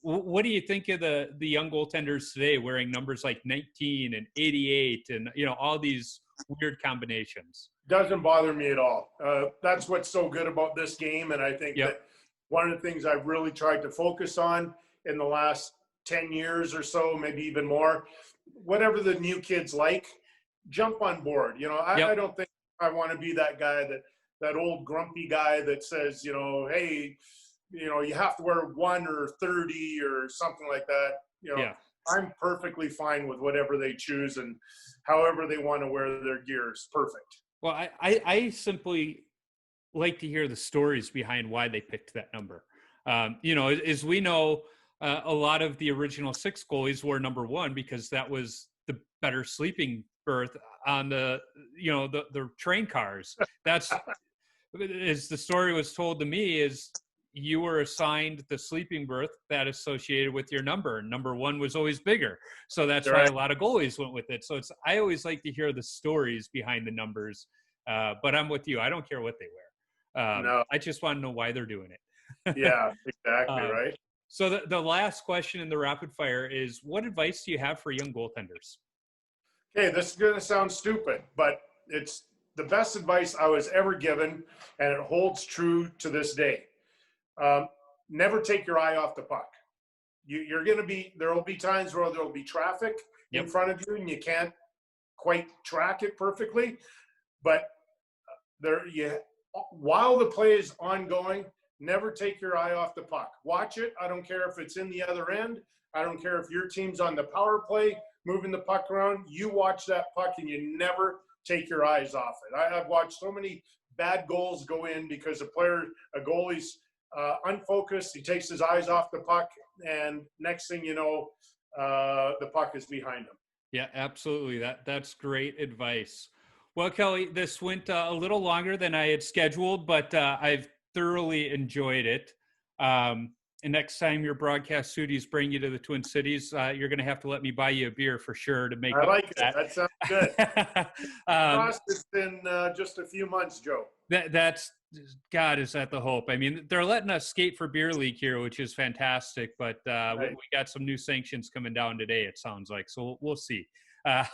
What do you think of the young goaltenders today wearing numbers like 19 and 88 and, all these weird combinations? Doesn't bother me at all. That's what's so good about this game. And I think that one of the things I've really tried to focus on in the last 10 years or so, maybe even more, whatever the new kids like, jump on board. I don't think I want to be that guy, that old grumpy guy that says, hey, you have to wear 1 or 30 or something like that. I'm perfectly fine with whatever they choose and however they want to wear their gear is perfect. Well, I simply like to hear the stories behind why they picked that number. As we know, a lot of the original 6 goalies were number 1 because that was the better sleeping berth on the train cars. That's as the story was told to me is you were assigned the sleeping berth that associated with your number. Number 1 was always bigger. So that's why a lot of goalies went with it. So I always like to hear the stories behind the numbers. But I'm with you. I don't care what they wear. No. I just want to know why they're doing it. Yeah, exactly. Right. So the last question in the rapid fire is, what advice do you have for young goaltenders? Okay, this is going to sound stupid, but it's the best advice I was ever given, and it holds true to this day. Never take your eye off the puck. There will be times where there will be traffic in front of you and you can't quite track it perfectly, but while the play is ongoing, never take your eye off the puck. Watch it. I don't care if it's in the other end. I don't care if your team's on the power play, moving the puck around. You watch that puck and you never take your eyes off it. I've watched so many bad goals go in because a goalie's unfocused. He takes his eyes off the puck, and next thing you know, the puck is behind him. Yeah, absolutely. That's great advice. Well, Kelly, this went a little longer than I had scheduled, but I've thoroughly enjoyed it. And next time your broadcast duties bring you to the Twin Cities, you're going to have to let me buy you a beer for sure to make I up like for it. That sounds good. It's in just a few months, Joe. That's God, is that the hope? I mean, they're letting us skate for beer league here, which is fantastic. But we got some new sanctions coming down today. It sounds like, so we'll see. But,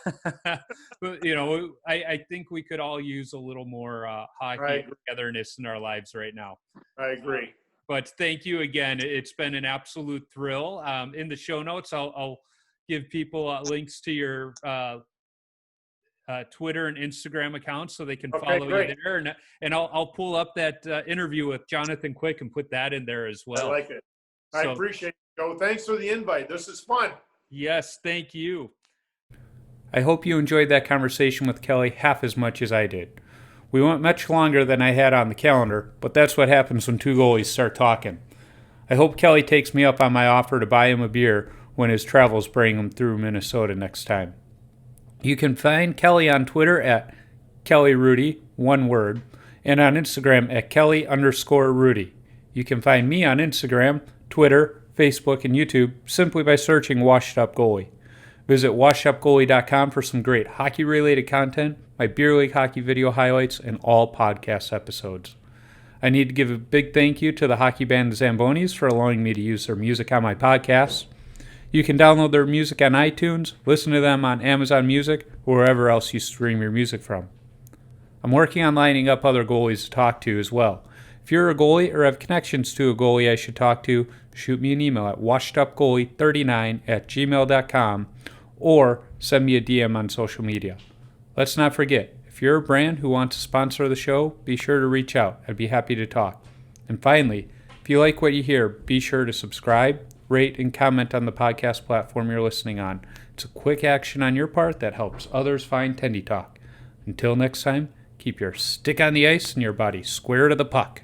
I think we could all use a little more hockey togetherness in our lives right now. I agree. But thank you again. It's been an absolute thrill. In the show notes, I'll give people links to your Twitter and Instagram accounts so they can follow you there. And I'll pull up that interview with Jonathan Quick and put that in there as well. I like it. I appreciate it, Joe. Thanks for the invite. This is fun. Yes, thank you. I hope you enjoyed that conversation with Kelly half as much as I did. We went much longer than I had on the calendar, but that's what happens when two goalies start talking. I hope Kelly takes me up on my offer to buy him a beer when his travels bring him through Minnesota next time. You can find Kelly on Twitter at Kelly Hrudey, one word, and on Instagram at Kelly_Hrudey. You can find me on Instagram, Twitter, Facebook, and YouTube simply by searching Washed Up Goalie. Visit washedupgoalie.com for some great hockey-related content, my beer league hockey video highlights, and all podcast episodes. I need to give a big thank you to the hockey band Zambonis for allowing me to use their music on my podcast. You can download their music on iTunes, listen to them on Amazon Music, or wherever else you stream your music from. I'm working on lining up other goalies to talk to as well. If you're a goalie or have connections to a goalie I should talk to, shoot me an email at washedupgoalie39@gmail.com or send me a DM on social media. Let's not forget, if you're a brand who wants to sponsor the show, be sure to reach out. I'd be happy to talk. And finally, if you like what you hear, be sure to subscribe, rate, and comment on the podcast platform you're listening on. It's a quick action on your part that helps others find Tendy Talk. Until next time, keep your stick on the ice and your body square to the puck.